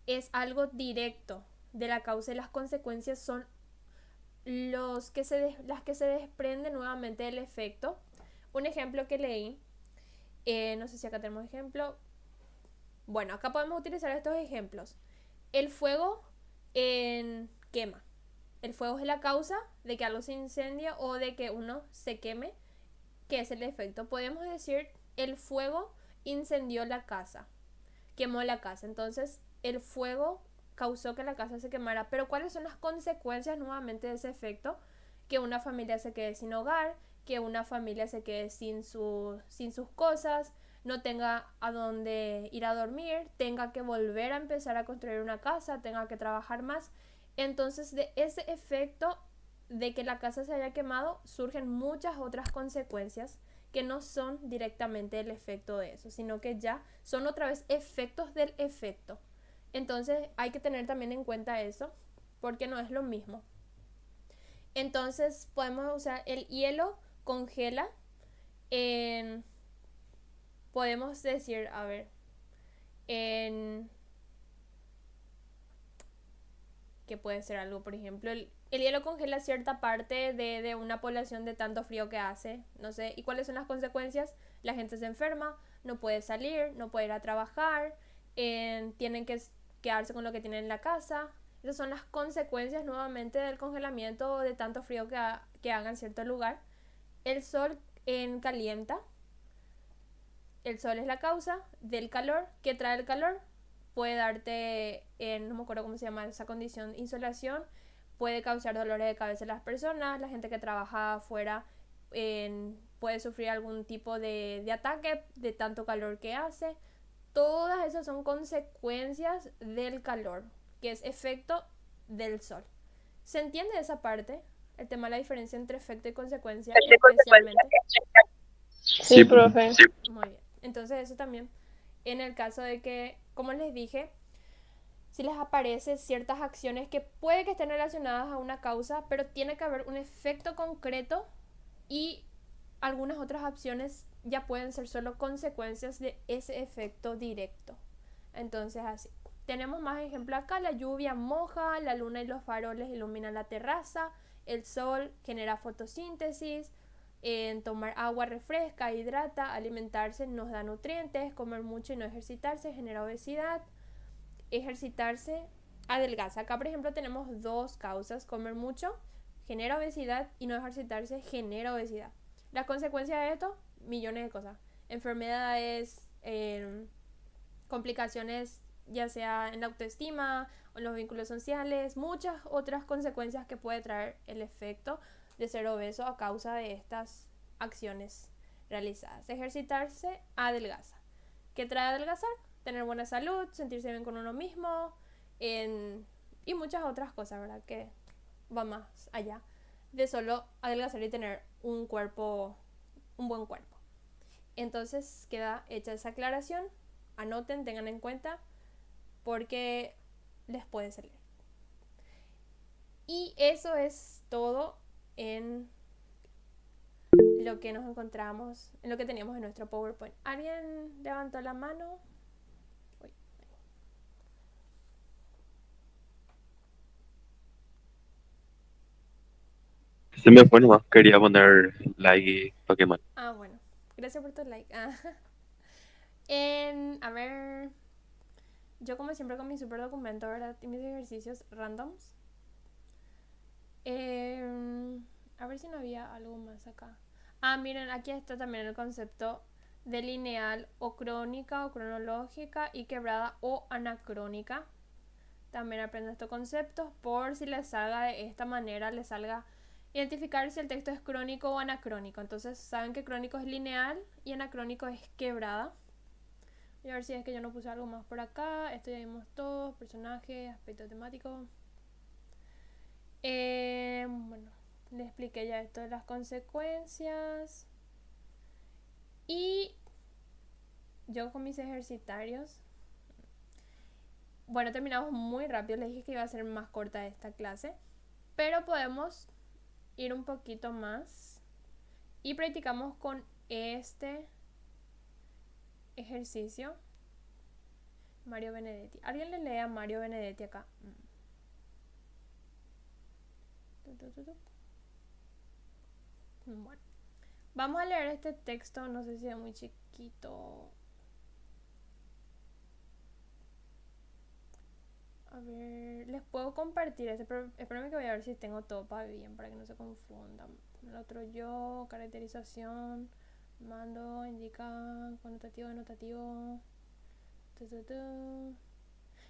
es algo directo de la causa y las consecuencias son las que se desprenden nuevamente del efecto. Un ejemplo que leí, no sé si acá tenemos ejemplo. Bueno, acá podemos utilizar estos ejemplos. El fuego quema. El fuego es la causa de que algo se incendia o de que uno se queme, que es el efecto. Podemos decir, el fuego incendió la casa, quemó la casa. Entonces, el fuego causó que la casa se quemara. Pero ¿cuáles son las consecuencias nuevamente de ese efecto? Que una familia se quede sin hogar, que una familia se quede sin sus cosas, no tenga a dónde ir a dormir, tenga que volver a empezar a construir una casa, tenga que trabajar más. Entonces, de ese efecto de que la casa se haya quemado, surgen muchas otras consecuencias que no son directamente el efecto de eso, sino que ya son otra vez efectos del efecto. Entonces hay que tener también en cuenta eso, porque no es lo mismo. Entonces podemos usar el hielo, congela, en, podemos decir, a ver, en que puede ser algo, por ejemplo, el hielo congela cierta parte de una población de tanto frío que hace, no sé, ¿y cuáles son las consecuencias? La gente se enferma, no puede salir, no puede ir a trabajar, tienen que quedarse con lo que tienen en la casa. Esas son las consecuencias nuevamente del congelamiento o de tanto frío que haga en cierto lugar. El sol calienta. El sol es la causa del calor. ¿Qué trae el calor? Puede darte, no me acuerdo cómo se llama esa condición, insolación. Puede causar dolores de cabeza a las personas. La gente que trabaja afuera puede sufrir algún tipo de ataque de tanto calor que hace. Todas esas son consecuencias del calor, que es efecto del sol. ¿Se entiende esa parte? El tema de la diferencia entre efecto y consecuencia, especialmente. Sí, profe. Muy bien. Entonces eso también, en el caso de que, como les dije, si les aparecen ciertas acciones que puede que estén relacionadas a una causa, pero tiene que haber un efecto concreto y algunas otras opciones ya pueden ser solo consecuencias de ese efecto directo. Entonces así. Tenemos más ejemplos acá. La lluvia moja, la luna y los faroles iluminan la terraza, el sol genera fotosíntesis, tomar agua refresca, hidrata, alimentarse nos da nutrientes, comer mucho y no ejercitarse genera obesidad, ejercitarse adelgaza. Acá por ejemplo tenemos dos causas: comer mucho genera obesidad y no ejercitarse genera obesidad. Las consecuencias de esto, millones de cosas: enfermedades, complicaciones ya sea en la autoestima o en los vínculos sociales, muchas otras consecuencias que puede traer el efecto de ser obeso a causa de estas acciones realizadas. Ejercitarse adelgaza. ¿Qué trae adelgazar? Tener buena salud, sentirse bien con uno mismo, y muchas otras cosas, ¿verdad? Que va más allá de solo adelgazar y tener un cuerpo, un buen cuerpo. Entonces queda hecha esa aclaración. Anoten, tengan en cuenta, porque les puede salir. Y eso es todo en lo que nos encontramos, en lo que teníamos en nuestro PowerPoint. ¿Alguien levantó la mano? Uy. Se me fue nomás, quería poner like y Pokémon. Ah, bueno. Gracias por tu like. A ver, yo como siempre con mi super documento, ¿verdad? Y mis ejercicios randoms. A ver si no había algo más acá. Miren, aquí está también el concepto de lineal o crónica o cronológica y quebrada o anacrónica. También aprendo estos conceptos por si les salga de esta manera, les salga identificar si el texto es crónico o anacrónico. Entonces saben que crónico es lineal y anacrónico es quebrada. Voy a ver si es que yo no puse algo más por acá. Esto ya vimos todo: personaje, aspecto temático. Bueno, les expliqué ya esto de las consecuencias. Y yo con mis ejercitarios. Bueno, terminamos muy rápido. Les dije que iba a ser más corta esta clase, pero podemos ir un poquito más y practicamos con este ejercicio. Mario Benedetti. ¿Alguien le lee a Mario Benedetti acá? Bueno, vamos a leer este texto. No sé si es muy chiquito. A ver, les puedo compartir este, pero espérame que voy a ver si tengo todo para bien, para que no se confundan. El otro yo, caracterización, mando, indica, connotativo, denotativo.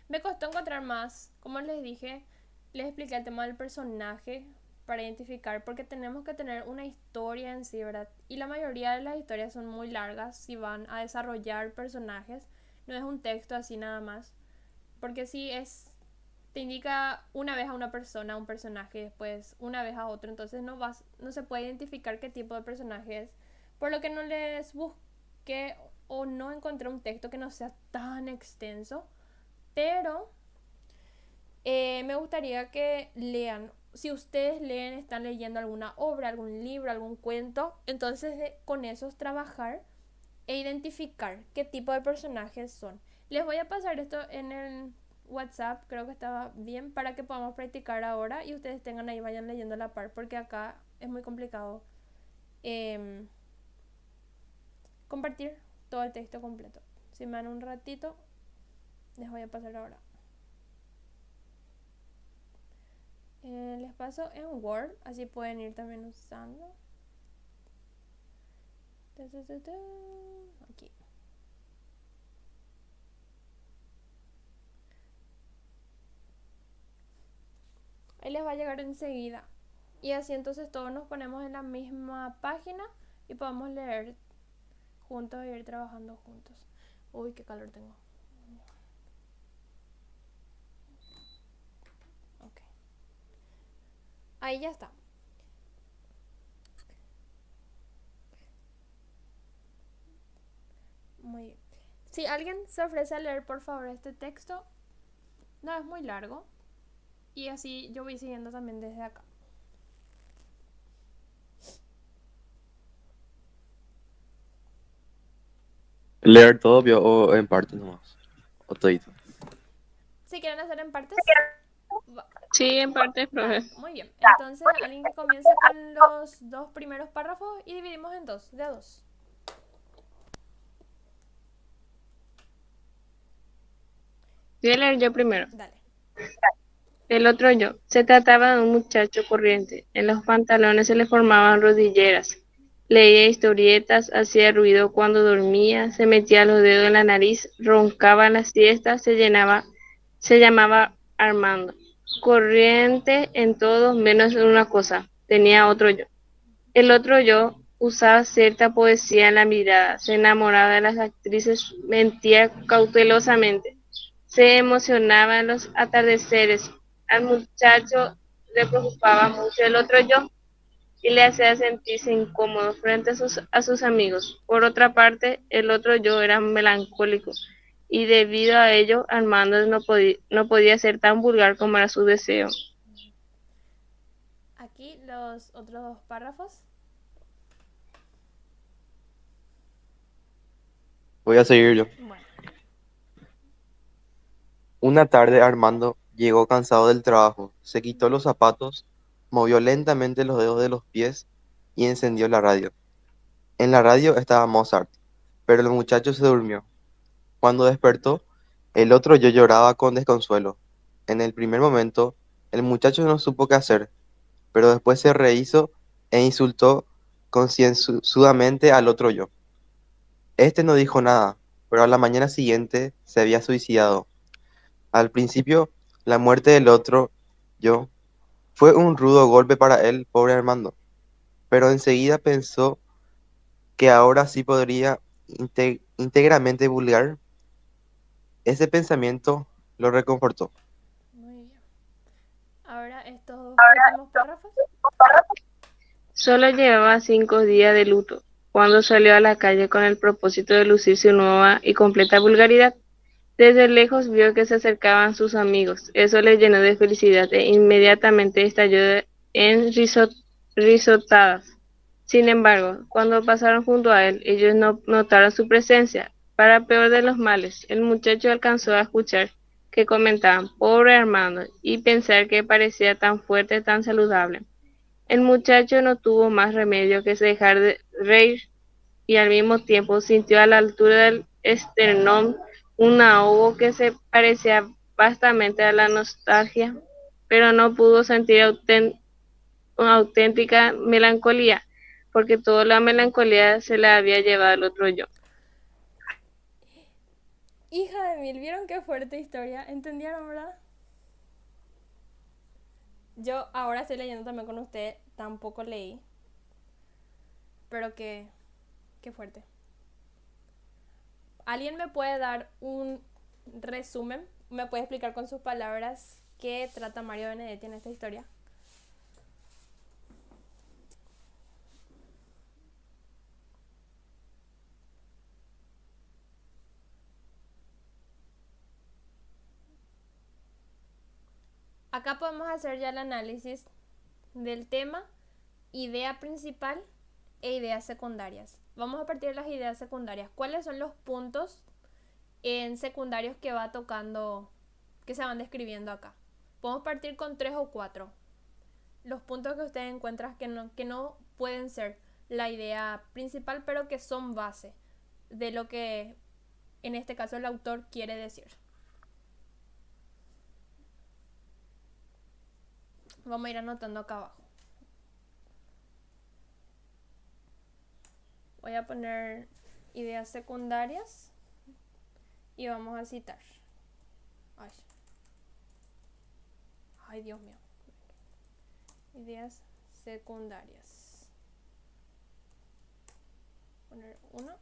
Me costó encontrar más. Como les dije, les expliqué el tema del personaje, para identificar, porque tenemos que tener una historia en sí, ¿verdad? Y la mayoría de las historias son muy largas si van a desarrollar personajes, no es un texto así nada más, porque si es, te indica una vez a una persona, un personaje, después una vez a otro, entonces no se puede identificar qué tipo de personaje es, por lo que no les busqué o no encontré un texto que no sea tan extenso, pero me gustaría que lean. Si ustedes leen, están leyendo alguna obra, algún libro, algún cuento, entonces con esos trabajar e identificar qué tipo de personajes son. Les voy a pasar esto en el WhatsApp, creo que estaba bien, para que podamos practicar ahora y ustedes tengan ahí, vayan leyendo a la par, porque acá es muy complicado em, compartir todo el texto completo. Si me dan un ratito, les voy a pasar ahora. Les paso en Word, así pueden ir también usando. Aquí. Ahí les va a llegar enseguida. Y así entonces todos nos ponemos en la misma página y podemos leer juntos e ir trabajando juntos. Uy, qué calor tengo. Ok. Ahí ya está. Muy bien. Si alguien se ofrece a leer, por favor, este texto, no es muy largo. Y así yo voy siguiendo también desde acá. ¿Leer todo o en parte nomás? ¿O todito? Si quieren hacer en partes, Sí, en parte, profe. dale, muy bien. Entonces, alguien que comience con los dos primeros párrafos y dividimos en dos, de a dos. Voy a leer yo primero. Dale. El otro yo. Se trataba de un muchacho corriente. En los pantalones se le formaban rodilleras. Leía historietas, hacía ruido cuando dormía, se metía los dedos en la nariz, roncaba en la siesta, se llamaba Armando. Corriente en todo menos en una cosa. Tenía otro yo. El otro yo usaba cierta poesía en la mirada, se enamoraba de las actrices, mentía cautelosamente, se emocionaba en los atardeceres. Al muchacho le preocupaba mucho el otro yo y le hacía sentirse incómodo frente a sus amigos. Por otra parte, el otro yo era melancólico y debido a ello Armando no podía ser tan vulgar como era su deseo. Aquí los otros dos párrafos. Voy a seguir yo. Bueno. Una tarde Armando llegó cansado del trabajo, se quitó los zapatos, movió lentamente los dedos de los pies y encendió la radio. En la radio estaba Mozart, pero el muchacho se durmió. Cuando despertó, el otro yo lloraba con desconsuelo. En el primer momento, el muchacho no supo qué hacer, pero después se rehizo e insultó concienzudamente al otro yo. Este no dijo nada, pero a la mañana siguiente se había suicidado. Al principio, la muerte del otro yo fue un rudo golpe para él, pobre Armando, pero enseguida pensó que ahora sí podría íntegramente vulgar. Ese pensamiento lo reconfortó. Muy bien. Ahora estos dos últimos párrafos. Solo llevaba 5 días de luto, cuando salió a la calle con el propósito de lucir su nueva y completa vulgaridad. Desde lejos vio que se acercaban sus amigos. Eso le llenó de felicidad e inmediatamente estalló en risotadas. Sin embargo, cuando pasaron junto a él, ellos no notaron su presencia. Para peor de los males, el muchacho alcanzó a escuchar que comentaban "pobre Armando" y pensar que parecía tan fuerte, tan saludable. El muchacho no tuvo más remedio que dejar de reír y al mismo tiempo sintió a la altura del esternón un ahogo que se parecía bastante a la nostalgia, pero no pudo sentir una auténtica melancolía, porque toda la melancolía se la había llevado el otro yo. Hija de mil, ¿vieron qué fuerte historia? ¿Entendieron, verdad? Yo ahora estoy leyendo también con usted, tampoco leí, pero qué fuerte. ¿Alguien me puede dar un resumen? ¿Me puede explicar con sus palabras qué trata Mario Benedetti en esta historia? Acá podemos hacer ya el análisis del tema, idea principal e ideas secundarias. Vamos a partir de las ideas secundarias. ¿Cuáles son los puntos en secundarios que va tocando, que se van describiendo acá? Podemos partir con 3 o 4. Los puntos que ustedes encuentran que no pueden ser la idea principal, pero que son base de lo que en este caso el autor quiere decir. Vamos a ir anotando acá abajo. Voy a poner ideas secundarias y vamos a citar. Ay, Dios mío. Ideas secundarias. Poner 1.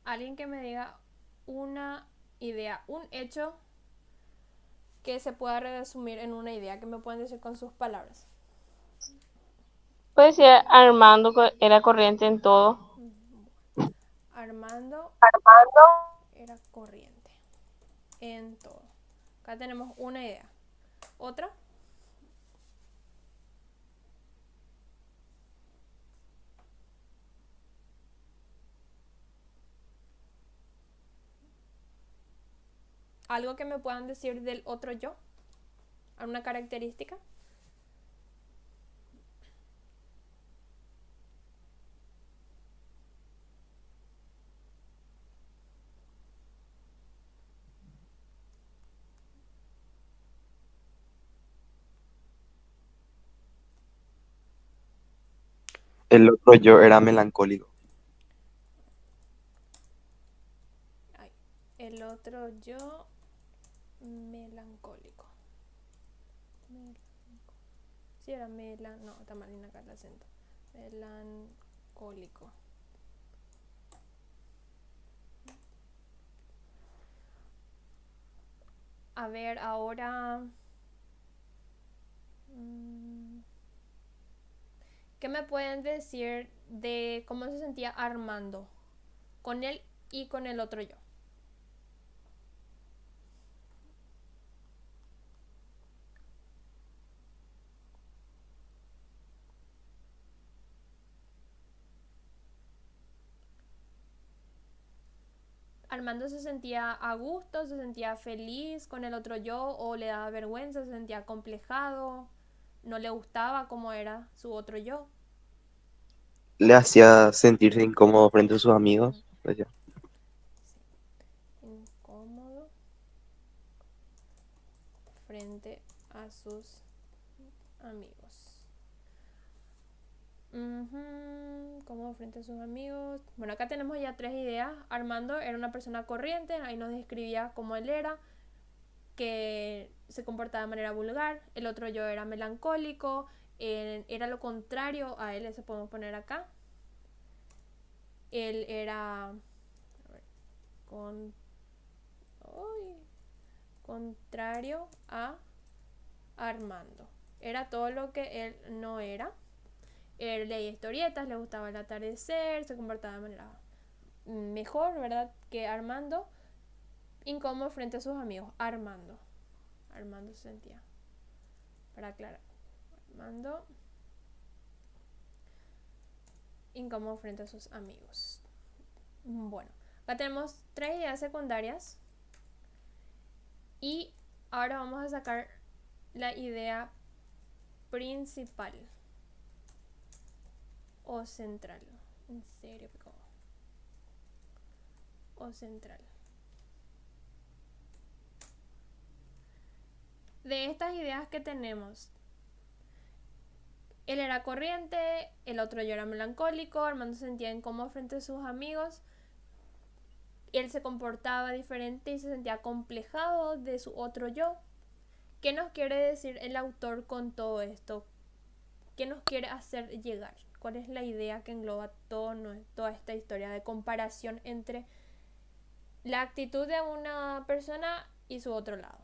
Alguien que me diga una idea, un hecho que se pueda resumir en una idea, que me pueden decir con sus palabras. Puede ser Armando era corriente en todo. Armando era corriente en todo. Acá tenemos una idea. ¿Otra? ¿Algo que me puedan decir del otro yo? ¿Alguna característica? El otro yo era melancólico. Ay, el otro yo melancólico. Sí, era no, está mal en acá el acento. Melancólico. A ver, ahora... ¿qué me pueden decir de cómo se sentía Armando con él y con el otro yo? Armando se sentía a gusto, se sentía feliz con el otro yo, o le daba vergüenza, se sentía acomplejado, no le gustaba cómo era su otro yo. Le hacía sentirse incómodo frente a sus amigos. Decía. Incómodo frente a sus amigos. Cómodo frente a sus amigos. Bueno, acá tenemos ya 3 ideas. Armando era una persona corriente, ahí nos describía cómo él era, que se comportaba de manera vulgar. El otro yo era melancólico, era lo contrario a él, eso podemos poner acá. Él era contrario a Armando. Era todo lo que él no era. Él leía historietas, le gustaba el atardecer, se comportaba de manera mejor, ¿verdad?, que Armando. Incómodo frente a sus amigos. Armando se sentía, para aclarar, Armando incómodo frente a sus amigos. Bueno, acá tenemos 3 ideas secundarias y ahora vamos a sacar la idea principal o central. En serio, Pico. O central. De estas ideas que tenemos, él era corriente, el otro yo era melancólico, Armando se sentía incómodo frente a sus amigos, él se comportaba diferente y se sentía acomplejado de su otro yo, ¿Qué nos quiere decir el autor con todo esto? ¿Qué nos quiere hacer llegar? ¿Cuál es la idea que engloba toda esta historia de comparación entre la actitud de una persona y su otro lado?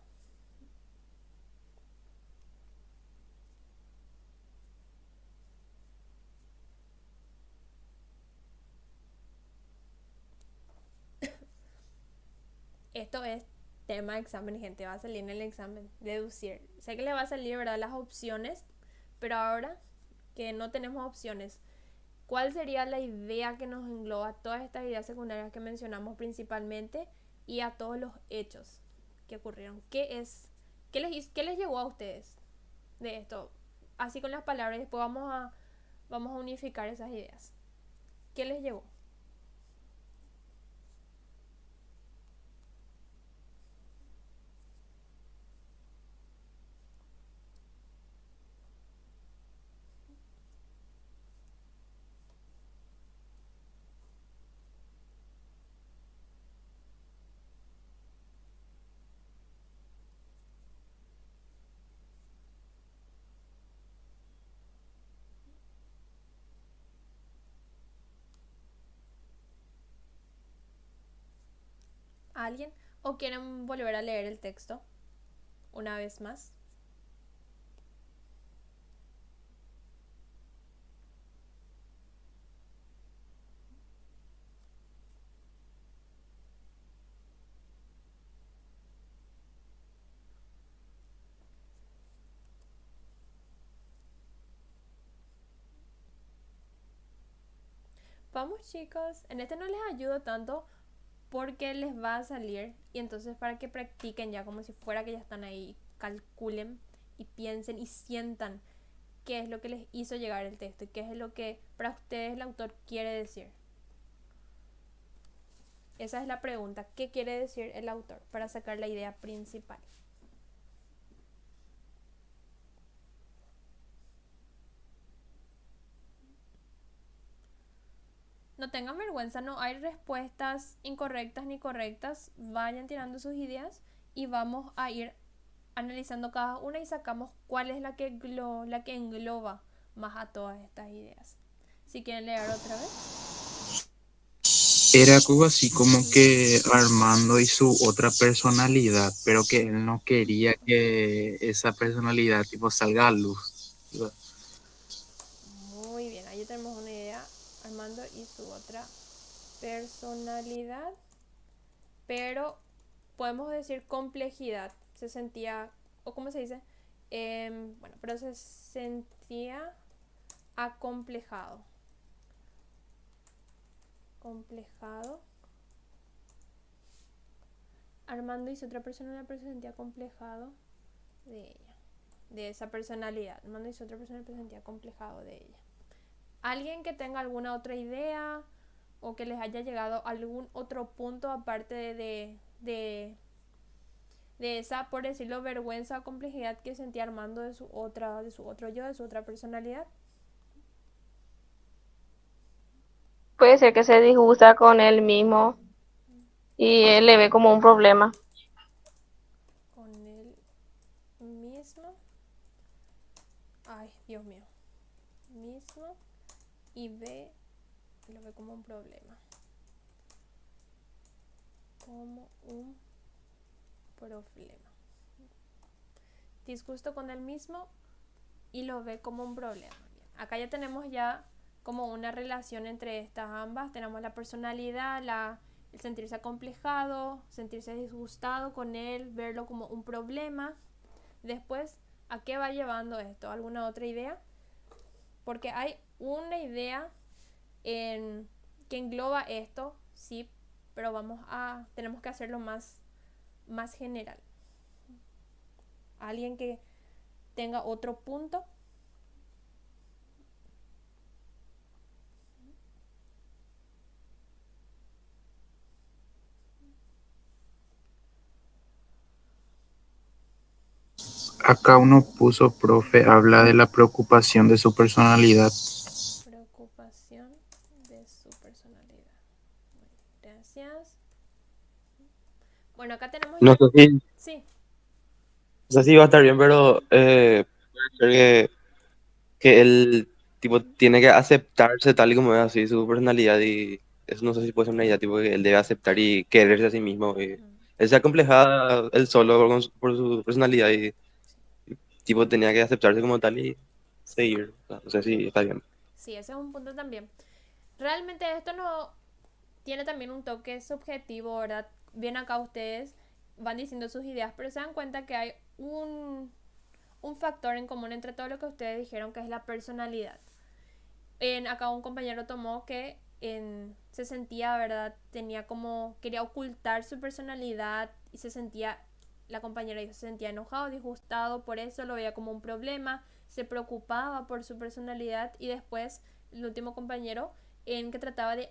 Esto es tema de examen, gente. Va a salir en el examen. Deducir. Sé que le va a salir, ¿verdad? Las opciones. Pero ahora que no tenemos opciones, ¿cuál sería la idea que nos engloba todas estas ideas secundarias que mencionamos principalmente y a todos los hechos que ocurrieron? ¿Qué les llegó a ustedes de esto? Así con las palabras, y después vamos a unificar esas ideas. ¿Qué les llegó? ¿Alguien? ¿O quieren volver a leer el texto una vez más? Vamos, chicos. En este no les ayudo tanto porque les va a salir, y entonces para que practiquen ya como si fuera que ya están ahí, calculen y piensen y sientan qué es lo que les hizo llegar el texto y qué es lo que para ustedes el autor quiere decir. Esa es la pregunta. ¿Qué quiere decir el autor para sacar la idea principal? No tengan vergüenza, no hay respuestas incorrectas ni correctas. Vayan tirando sus ideas y vamos a ir analizando cada una y sacamos cuál es la que engloba más a todas estas ideas. Si quieren leer otra vez. Era algo así como que Armando y su otra personalidad, pero que él no quería que esa personalidad tipo salga a luz. Muy bien, ahí tenemos una idea. Armando y su otra personalidad. Pero podemos decir complejidad. Se sentía, o cómo se dice, bueno, pero se sentía acomplejado. Complejado. Armando y su otra personalidad, pero se sentía acomplejado de ella, de esa personalidad. Armando y su otra personalidad, pero se sentía acomplejado de ella. ¿Alguien que tenga alguna otra idea o que les haya llegado algún otro punto aparte de esa, por decirlo, vergüenza o complejidad que sentía Armando de su otro yo, de su otra personalidad? Puede ser que se disgusta con él mismo y él le ve como un problema. Con él mismo. Ay, Dios mío. Mismo. Y lo ve como un problema. Como un problema. Disgusto con él mismo y lo ve como un problema. Bien. Acá ya tenemos ya como una relación entre estas ambas. Tenemos la personalidad, el sentirse acomplejado, sentirse disgustado con él, verlo como un problema. Después, ¿a qué va llevando esto? ¿Alguna otra idea? Porque hay una idea que engloba esto, sí, pero tenemos que hacerlo más general. Alguien que tenga otro punto. Acá uno puso, profe, habla de la preocupación de su personalidad. Preocupación de su personalidad. Gracias. Bueno, acá tenemos No ya. sé si, Sí. O sea, sí va a estar bien, pero creo que él tipo tiene que aceptarse tal y como es así su personalidad y eso no sé si puede ser una idea tipo que él debe aceptar y quererse a sí mismo y Mm, él se acomplejaba él solo por su personalidad y, tipo tenía que aceptarse como tal y seguir. O sea, no sé si está bien. sí, ese es un punto también. Realmente esto no tiene también un toque subjetivo, ¿verdad? Bien acá ustedes van diciendo sus ideas, pero se dan cuenta que hay un factor en común entre todo lo que ustedes dijeron, que es la personalidad. Acá un compañero tomó que se sentía, ¿verdad? Tenía como, quería ocultar su personalidad y se sentía, la compañera dijo, se sentía enojado, disgustado, por eso lo veía como un problema, se preocupaba por su personalidad y después el último compañero en que trataba de,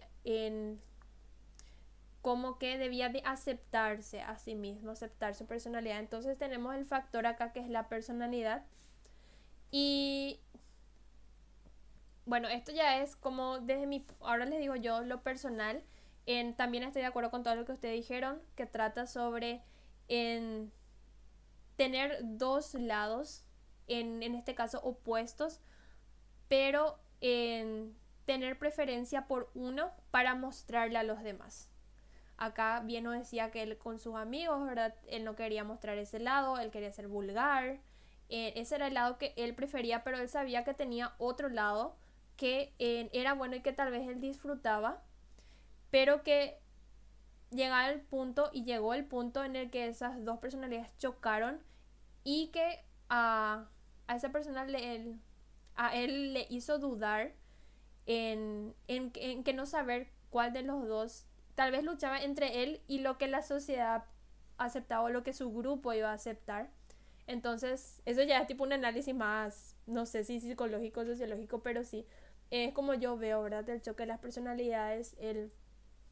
como que debía de aceptarse a sí mismo, aceptar su personalidad. Entonces tenemos el factor acá que es la personalidad y bueno, esto ya es como desde mi, ahora les digo yo lo personal, también estoy de acuerdo con todo lo que ustedes dijeron, que trata sobre en tener dos lados, en este caso opuestos, pero en tener preferencia por uno para mostrarle a los demás. Acá bien nos decía que él con sus amigos, ¿verdad? Él no quería mostrar ese lado, él quería ser vulgar. Ese era el lado que él prefería, pero él sabía que tenía otro lado que era bueno y que tal vez él disfrutaba, pero que llegaba el punto y llegó el punto en el que esas dos personalidades chocaron y que a esa persona a él le hizo dudar en que no saber cuál de los dos tal vez luchaba entre él y lo que la sociedad aceptaba o lo que su grupo iba a aceptar. Entonces, eso ya es tipo un análisis más, no sé si psicológico o sociológico, pero sí, es como yo veo, ¿verdad? El choque de las personalidades,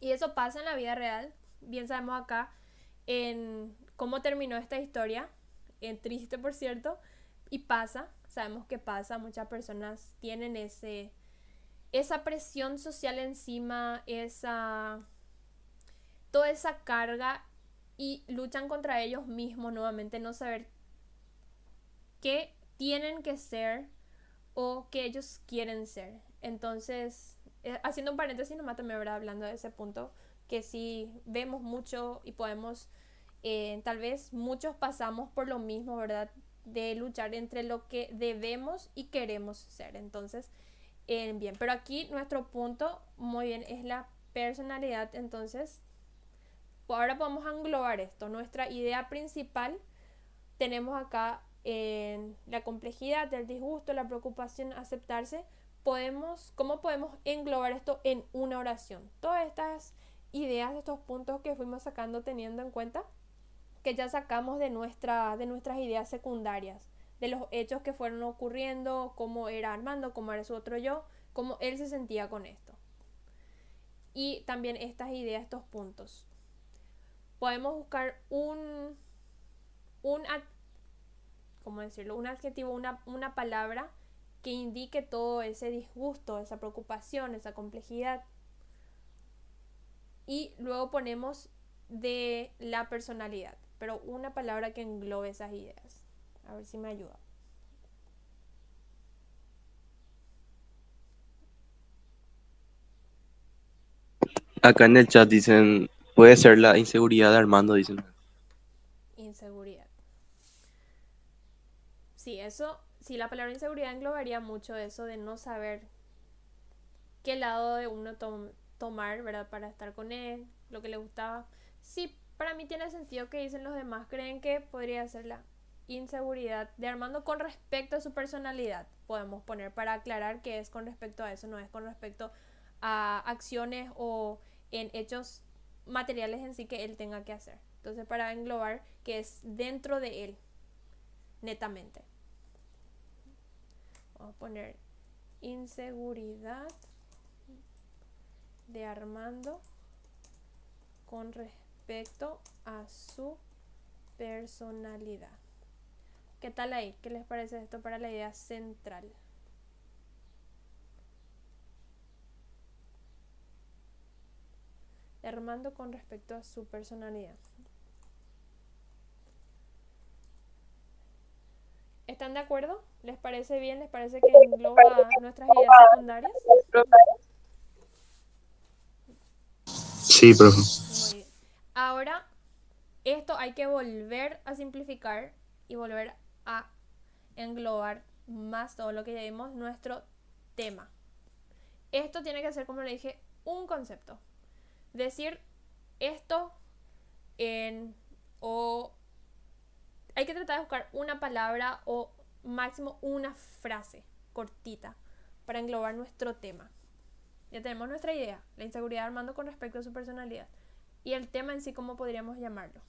y eso pasa en la vida real. Bien sabemos acá en cómo terminó esta historia, en triste por cierto, y pasa, sabemos que pasa, muchas personas tienen esa presión social encima, toda esa carga y luchan contra ellos mismos nuevamente, no saber qué tienen que ser o qué ellos quieren ser. Entonces, haciendo un paréntesis nomás también, ¿verdad? Hablando de ese punto, que sí vemos mucho y podemos, tal vez muchos pasamos por lo mismo, ¿verdad? De luchar entre lo que debemos y queremos ser. Entonces, bien, pero aquí nuestro punto, muy bien, es la personalidad. Entonces, ahora podemos englobar esto. Nuestra idea principal tenemos acá la complejidad, el disgusto, la preocupación, aceptarse. ¿Cómo podemos englobar esto en una oración? Todas estas ideas, estos puntos que fuimos sacando teniendo en cuenta que ya sacamos de nuestras ideas secundarias, de los hechos que fueron ocurriendo, cómo era Armando, cómo era su otro yo, cómo él se sentía con esto. Y también estas ideas, estos puntos. Podemos buscar un ¿cómo decirlo? Un adjetivo, una palabra que indique todo ese disgusto, esa preocupación, esa complejidad. Y luego ponemos de la personalidad, pero una palabra que englobe esas ideas. A ver si me ayuda. Acá en el chat dicen, puede ser la inseguridad de Armando, dicen. Inseguridad. Sí, eso, sí, la palabra inseguridad englobaría mucho eso de no saber qué lado de uno tomar, ¿verdad? Para estar con él, lo que le gustaba. Sí, para mí tiene sentido que dicen los demás. Creen que podría ser la inseguridad de Armando con respecto a su personalidad. Podemos poner para aclarar que es con respecto a eso, no es con respecto a acciones o en hechos materiales en sí que él tenga que hacer. Entonces, para englobar que es dentro de él, netamente. Vamos a poner inseguridad de Armando con respecto a su personalidad. ¿Qué tal ahí? ¿Qué les parece esto para la idea central? De Armando con respecto a su personalidad. ¿Están de acuerdo? ¿Les parece bien? ¿Les parece que engloba nuestras ideas secundarias? Sí, profe. Muy bien. Ahora, esto hay que volver a simplificar y volver a englobar más todo lo que ya vimos, nuestro tema. Esto tiene que ser, como le dije, un concepto. Decir esto en o hay que tratar de buscar una palabra o máximo una frase cortita para englobar nuestro tema. Ya tenemos nuestra idea, la inseguridad de Armando con respecto a su personalidad y el tema en sí, ¿cómo podríamos llamarlo?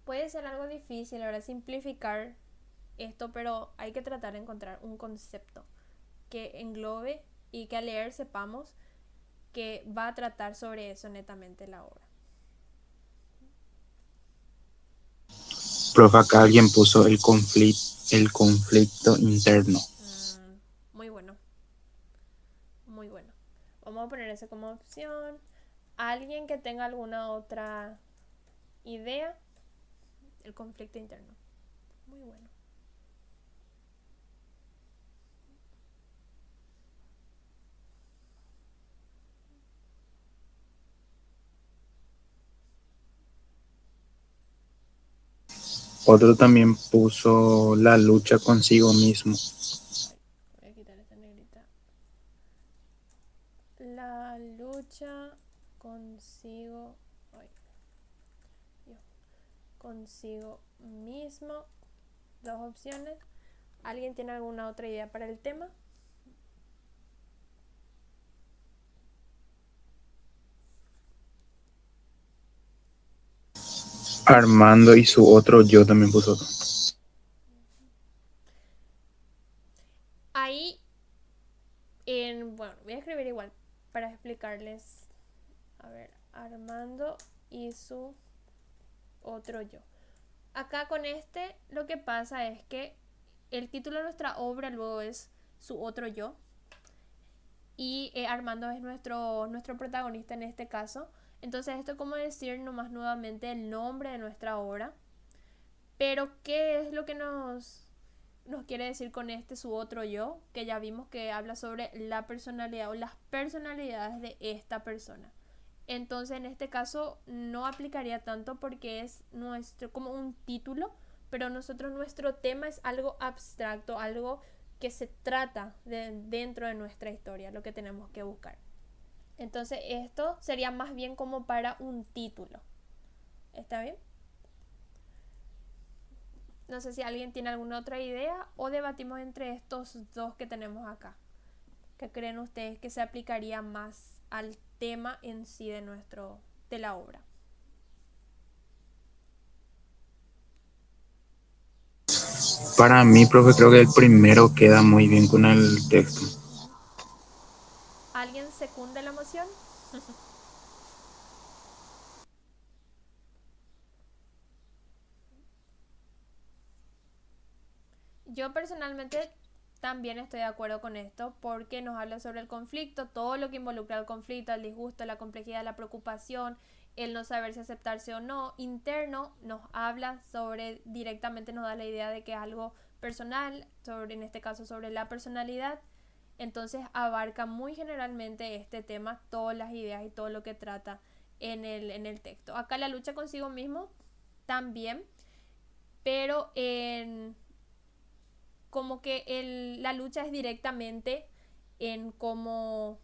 Puede ser algo difícil, ahora simplificar esto, pero hay que tratar de encontrar un concepto que englobe y que al leer sepamos que va a tratar sobre eso netamente la obra. Profe, acá alguien puso el conflicto interno. Muy bueno, muy bueno. Vamos a poner eso como opción. ¿Alguien que tenga alguna otra idea? El conflicto interno. Muy bueno. Otro también puso la lucha consigo mismo. Voy a quitar esta negrita. La lucha consigo. Ay, Dios, consigo mismo. Dos opciones. ¿Alguien tiene alguna otra idea para el tema? Armando y su otro yo también puso otro. Ahí, bueno, voy a escribir igual para explicarles. A ver, Armando y su otro yo. Acá con este lo que pasa es que el título de nuestra obra luego es su otro yo. Y Armando es nuestro protagonista en este caso. Entonces esto es como decir nomás nuevamente el nombre de nuestra obra. Pero ¿qué es lo que nos quiere decir con este su otro yo? Que ya vimos que habla sobre la personalidad o las personalidades de esta persona. Entonces en este caso no aplicaría tanto porque es nuestro como un título, pero nuestro tema es algo abstracto, algo que se trata dentro de nuestra historia, lo que tenemos que buscar. Entonces esto sería más bien como para un título. ¿Está bien? No sé si alguien tiene alguna otra idea o debatimos entre estos dos que tenemos acá. ¿Qué creen ustedes que se aplicaría más al tema en sí de la obra? Para mí, profe, creo que el primero queda muy bien con el texto. ¿Alguien secunde la moción? Yo personalmente también estoy de acuerdo con esto porque nos habla sobre el conflicto, todo lo que involucra el conflicto, el disgusto, la complejidad, la preocupación, el no saber si aceptarse o no. Interno nos habla sobre, directamente nos da la idea de que es algo personal, en este caso sobre la personalidad. Entonces abarca muy generalmente este tema, todas las ideas y todo lo que trata en el texto. Acá la lucha consigo mismo también, pero como que la lucha es directamente en cómo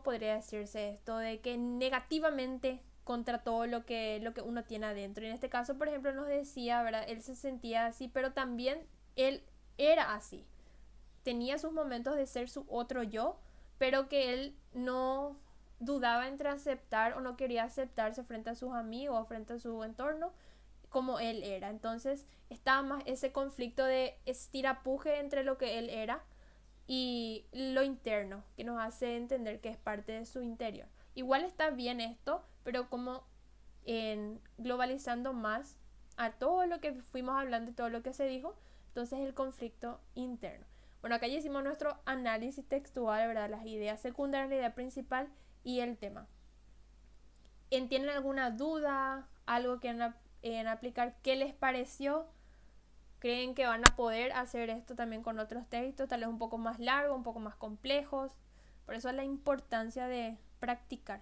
podría decirse esto, de que negativamente contra todo lo que uno tiene adentro. Y en este caso, por ejemplo, nos decía, ¿verdad? Él se sentía así, pero también él era así. Tenía sus momentos de ser su otro yo, pero que él no dudaba entre aceptar o no quería aceptarse frente a sus amigos, frente a su entorno, como él era. Entonces estaba más ese conflicto de estirapuje entre lo que él era y lo interno, que nos hace entender que es parte de su interior. Igual está bien esto, pero como en globalizando más a todo lo que fuimos hablando y todo lo que se dijo. Entonces el conflicto interno. Bueno, acá ya hicimos nuestro análisis textual, ¿verdad? Las ideas secundarias, la idea principal y el tema. ¿Tienen alguna duda? ¿Algo que en aplicar? ¿Qué les pareció? ¿Creen que van a poder hacer esto también con otros textos? Tal vez un poco más largos, un poco más complejos. Por eso es la importancia de practicar.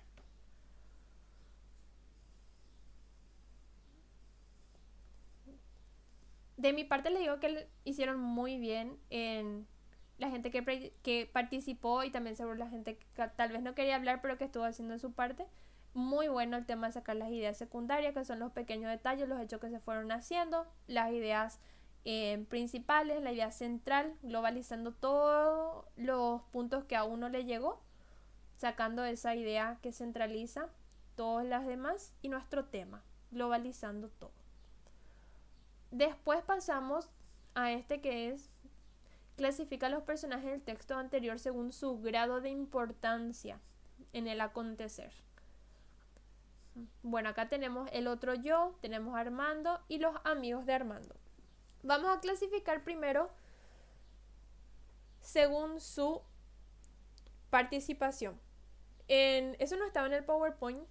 De mi parte les digo que hicieron muy bien en la gente que participó y también seguro la gente que tal vez no quería hablar pero que estuvo haciendo su parte. Muy bueno el tema de sacar las ideas secundarias, que son los pequeños detalles, los hechos que se fueron haciendo, las ideas principales, la idea central, globalizando todos los puntos que a uno le llegó, sacando esa idea que centraliza todas las demás y nuestro tema, globalizando todo. Después pasamos a este que es clasifica a los personajes del texto anterior según su grado de importancia en el acontecer. Bueno, acá tenemos el otro yo, tenemos a Armando y los amigos de Armando. Vamos a clasificar primero según su participación. Eso no estaba en el PowerPoint,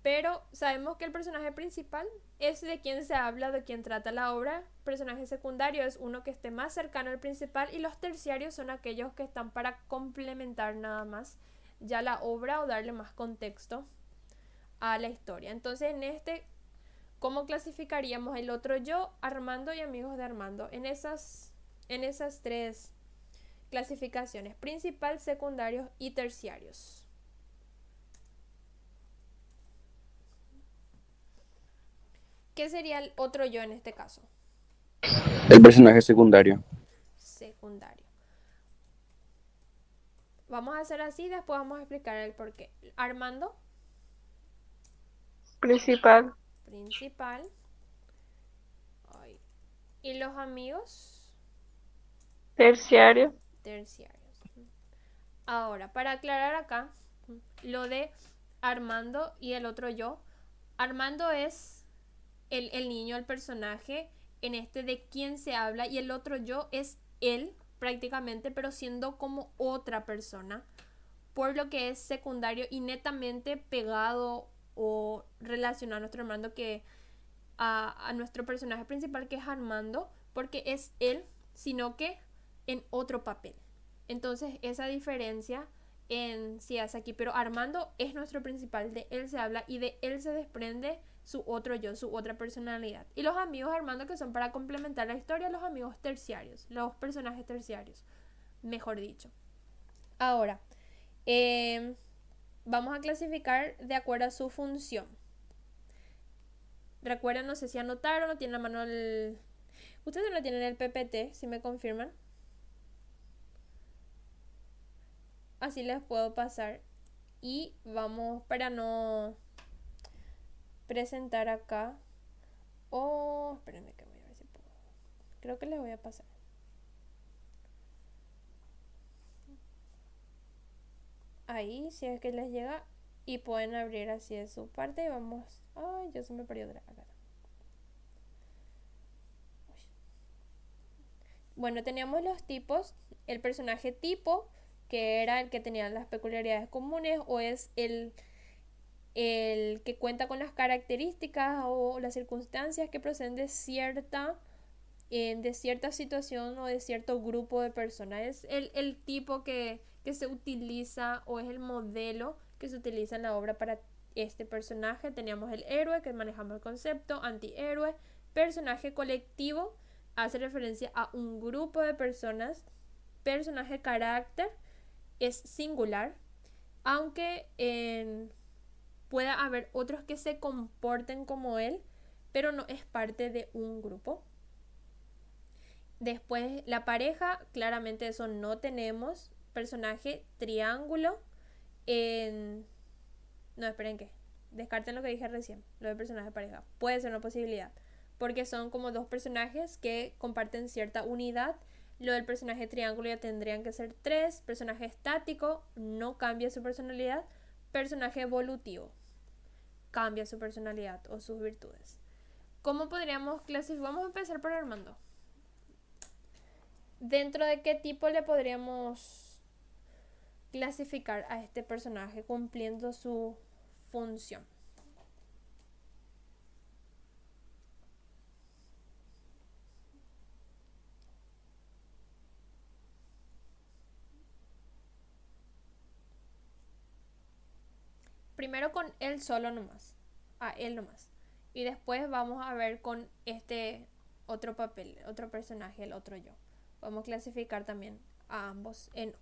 pero sabemos que el personaje principal es de quien se habla, de quien trata la obra. El personaje secundario es uno que esté más cercano al principal y los terciarios son aquellos que están para complementar nada más ya la obra o darle más contexto a la historia. Entonces ¿cómo clasificaríamos el otro yo, Armando y amigos de Armando? En esas tres clasificaciones: principal, secundarios y terciarios. ¿Qué sería el otro yo en este caso? El personaje secundario. Secundario. Vamos a hacer así, después vamos a explicar el por qué. Armando. Principal. Principal. Ay. ¿Y los amigos? Terciario. Terciarios. Ahora, para aclarar acá, lo de Armando y el otro yo. Armando es el niño, el personaje en de quién se habla, y el otro yo es él prácticamente, pero siendo como otra persona, por lo que es secundario y netamente pegado o relacionado a nuestro Armando, que a nuestro personaje principal, que es Armando, porque es él, sino que en otro papel. Entonces esa diferencia sí hace aquí, pero Armando es nuestro principal, de él se habla y de él se desprende su otro yo, su otra personalidad. Y los amigos de Armando, que son para complementar la historia, los amigos terciarios, los personajes terciarios, mejor dicho. Ahora, vamos a clasificar de acuerdo a su función. Recuerden, no sé si anotaron o tienen la mano Ustedes no tienen el PPT, si me confirman. Así les puedo pasar. Y vamos, para no presentar acá. Espérenme que voy a ver si puedo. Creo que les voy a pasar. Ahí, si es que les llega. Y pueden abrir así de su parte. Y vamos. Ay, yo se me perdió acá. Bueno, teníamos los tipos. El personaje tipo, que era el que tenía las peculiaridades comunes, o es el que cuenta con las características o las circunstancias que proceden de cierta situación o de cierto grupo de personas. Es el tipo que se utiliza, o es el modelo que se utiliza en la obra para este personaje. Teníamos el héroe, que manejamos el concepto, antihéroe. Personaje colectivo, hace referencia a un grupo de personas. Personaje carácter, es singular, aunque pueda haber otros que se comporten como él, pero no es parte de un grupo. Después, la pareja, claramente eso no tenemos. Personaje triángulo. No, esperen, ¿qué? Descarten lo que dije recién, lo de personaje pareja. Puede ser una posibilidad, porque son como dos personajes que comparten cierta unidad. Lo del personaje triángulo ya tendrían que ser tres. Personaje estático, no cambia su personalidad. Personaje evolutivo. cambia su personalidad o sus virtudes. ¿Cómo podríamos clasificar? Vamos a empezar por Armando. ¿Dentro de qué tipo le podríamos clasificar a este personaje cumpliendo su función? Primero con él solo nomás, a él nomás. Y después vamos a ver con este otro papel, otro personaje, el otro yo. Podemos clasificar también a ambos en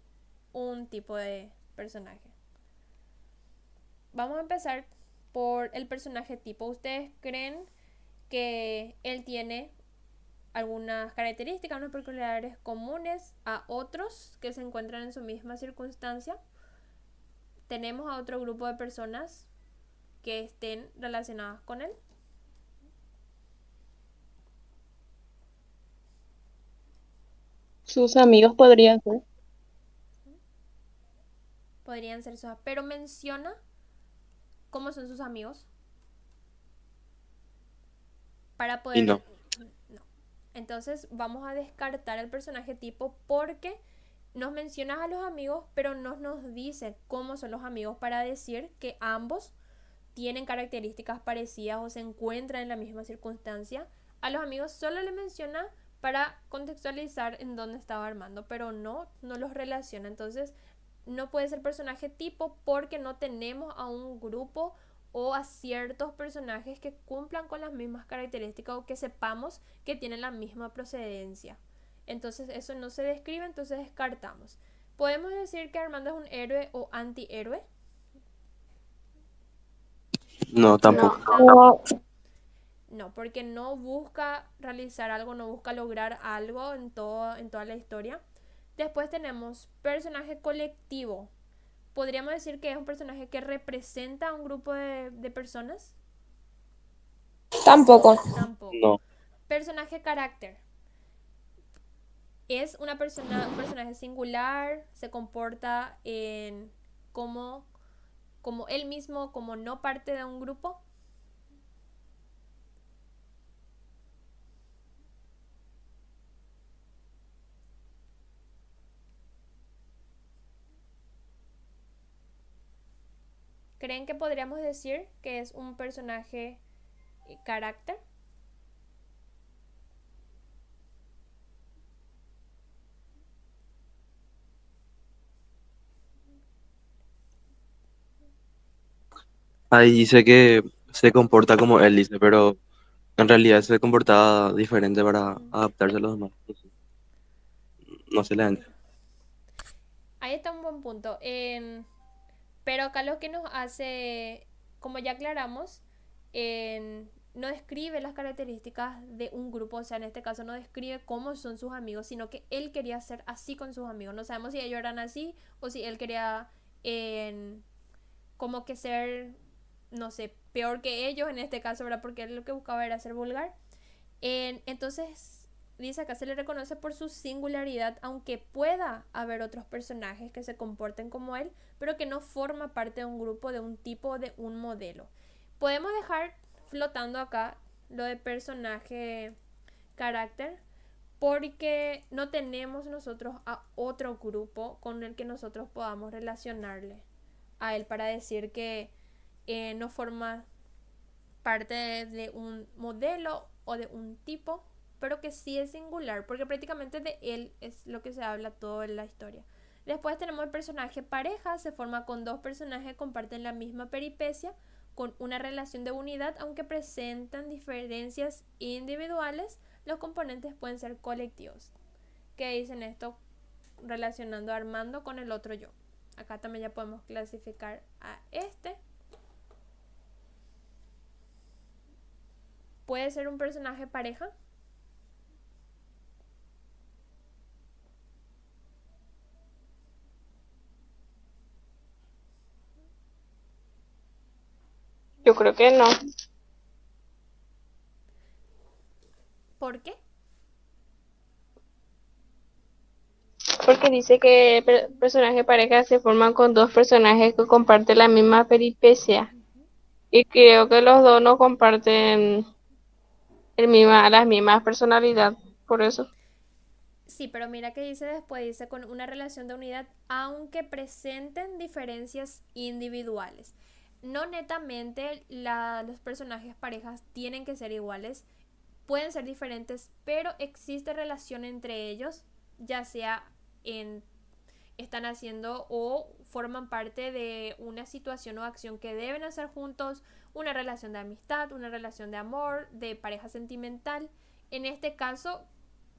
un tipo de personaje. Vamos a empezar por el personaje tipo. ¿Ustedes creen que él tiene algunas características, unas peculiaridades comunes a otros que se encuentran en su misma circunstancia? ¿Tenemos a otro grupo de personas que estén relacionadas con él? Sus amigos podrían ser. Podrían ser sus... Pero menciona cómo son sus amigos para Y poder... no. No. Entonces vamos a descartar el personaje tipo porque nos mencionas a los amigos, pero no nos dice cómo son los amigos para decir que ambos tienen características parecidas o se encuentran en la misma circunstancia. A los amigos solo le menciona para contextualizar en dónde estaba Armando, pero no los relaciona. Entonces no puede ser personaje tipo porque no tenemos a un grupo o a ciertos personajes que cumplan con las mismas características o que sepamos que tienen la misma procedencia. Entonces eso no se describe, entonces descartamos. ¿Podemos decir que Armando es un héroe o antihéroe? No, tampoco. Tampoco. No, porque no busca realizar algo, no busca lograr algo en toda la historia. Después tenemos personaje colectivo. ¿Podríamos decir que es un personaje que representa a un grupo de personas? Tampoco. Tampoco. No. Personaje carácter. Es un personaje singular, se comporta como él mismo, como no parte de un grupo. ¿Creen que podríamos decir que es un personaje carácter? Ahí dice que se comporta como él dice, pero en realidad se comportaba diferente para adaptarse a los demás. No se le entiende. Ahí está un buen punto. Pero acá lo que nos hace, como ya aclaramos, no describe las características de un grupo, o sea, en este caso no describe cómo son sus amigos, sino que él quería ser así con sus amigos. No sabemos si ellos eran así o si él quería como que ser, no sé, peor que ellos en este caso, ¿verdad? Porque él lo que buscaba era ser vulgar. Entonces, dice acá se le reconoce por su singularidad, aunque pueda haber otros personajes que se comporten como él, pero que no forma parte de un grupo, de un tipo, de un modelo. Podemos dejar flotando acá lo de personaje carácter, porque no tenemos nosotros a otro grupo con el que nosotros podamos relacionarle a él para decir que no forma parte de un modelo o de un tipo, pero que sí es singular, porque prácticamente de él es lo que se habla todo en la historia. Después tenemos el personaje pareja, se forma con dos personajes que comparten la misma peripecia, con una relación de unidad, aunque presentan diferencias individuales, los componentes pueden ser colectivos. ¿Qué dicen esto relacionando a Armando con el otro yo? Acá también ya podemos clasificar a este. ¿Puede ser un personaje pareja? Yo creo que no, ¿Por qué? porque dice que personaje pareja se forman con dos personajes que comparten la misma peripecia. Y creo que los dos no comparten las mismas personalidades, por eso. Sí, pero mira que dice después, dice con una relación de unidad, aunque presenten diferencias individuales. No netamente los personajes parejas tienen que ser iguales, pueden ser diferentes, pero existe relación entre ellos, ya sea en están haciendo o forman parte de una situación o acción que deben hacer juntos, una relación de amistad, una relación de amor, de pareja sentimental. En este caso,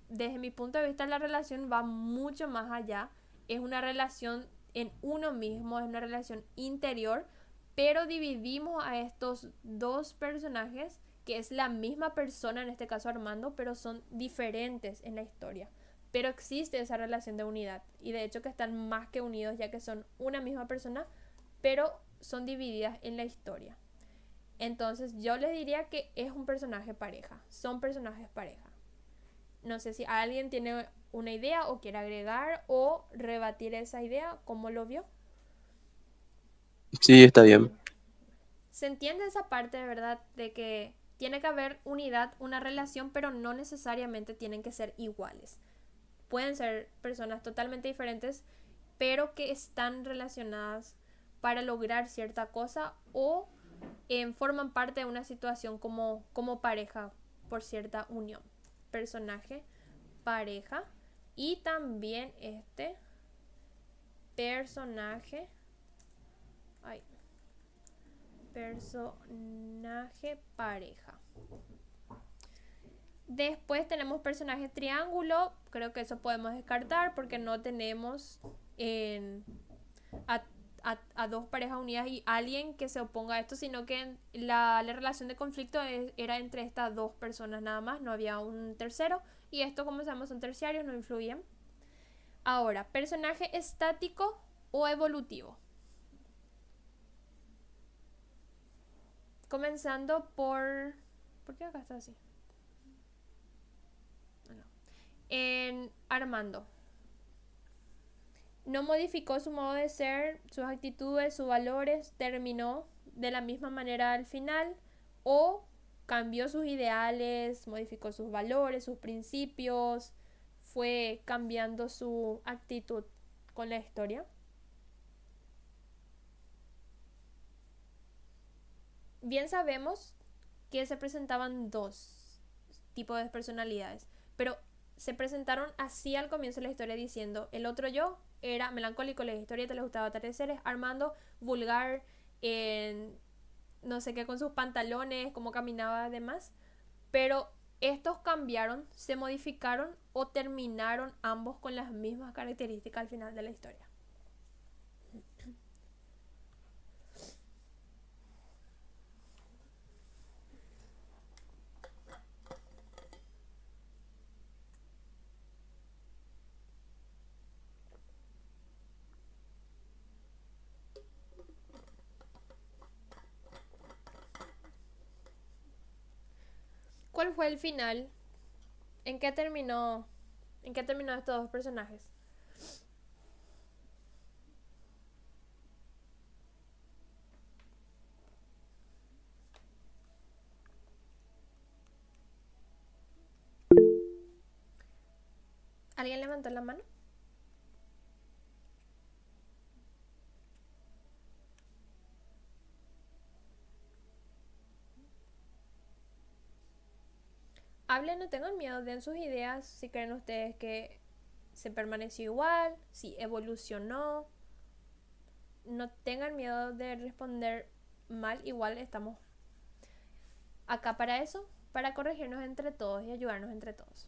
desde mi punto de vista, la relación va mucho más allá. Es una relación en uno mismo, es una relación interior, pero dividimos a estos dos personajes, que es la misma persona, en este caso Armando, pero son diferentes en la historia. Pero existe esa relación de unidad y de hecho que están más que unidos ya que son una misma persona, pero son divididas en la historia. Entonces yo les diría que es un personaje pareja, son personajes pareja. No sé si alguien tiene una idea o quiere agregar o rebatir esa idea, ¿cómo lo vio? Sí, está bien. Se entiende esa parte de verdad de que tiene que haber unidad, una relación, pero no necesariamente tienen que ser iguales. Pueden ser personas totalmente diferentes, pero que están relacionadas para lograr cierta cosa o forman parte de una situación como pareja por cierta unión. Personaje, pareja y también este personaje, ay, personaje pareja. Después tenemos personaje triángulo, creo que eso podemos descartar porque no tenemos en, a, a dos parejas unidas y alguien que se oponga a esto, sino que la relación de conflicto era entre estas dos personas nada más, no había un tercero y esto como sabemos son terciarios, no influyen. Ahora, personaje estático o evolutivo. Comenzando por... ¿Por qué acá está así? No. En Armando. No modificó su modo de ser, sus actitudes, sus valores, terminó de la misma manera al final o cambió sus ideales, modificó sus valores, sus principios, fue cambiando su actitud con la historia. Bien sabemos que se presentaban dos tipos de personalidades, pero se presentaron así al comienzo de la historia diciendo, el otro yo era melancólico, la historia te le gustaba atardeceres, Armando vulgar, no sé qué con sus pantalones, cómo caminaba además, pero estos cambiaron, se modificaron o terminaron ambos con las mismas características al final de la historia. ¿Cuál fue el final? ¿En qué terminó? ¿En qué terminó estos dos personajes? ¿Alguien levantó la mano? Hablen, no tengan miedo, den sus ideas si creen ustedes que se permaneció igual, si evolucionó. No tengan miedo de responder mal, igual estamos acá para eso, para corregirnos entre todos y ayudarnos entre todos.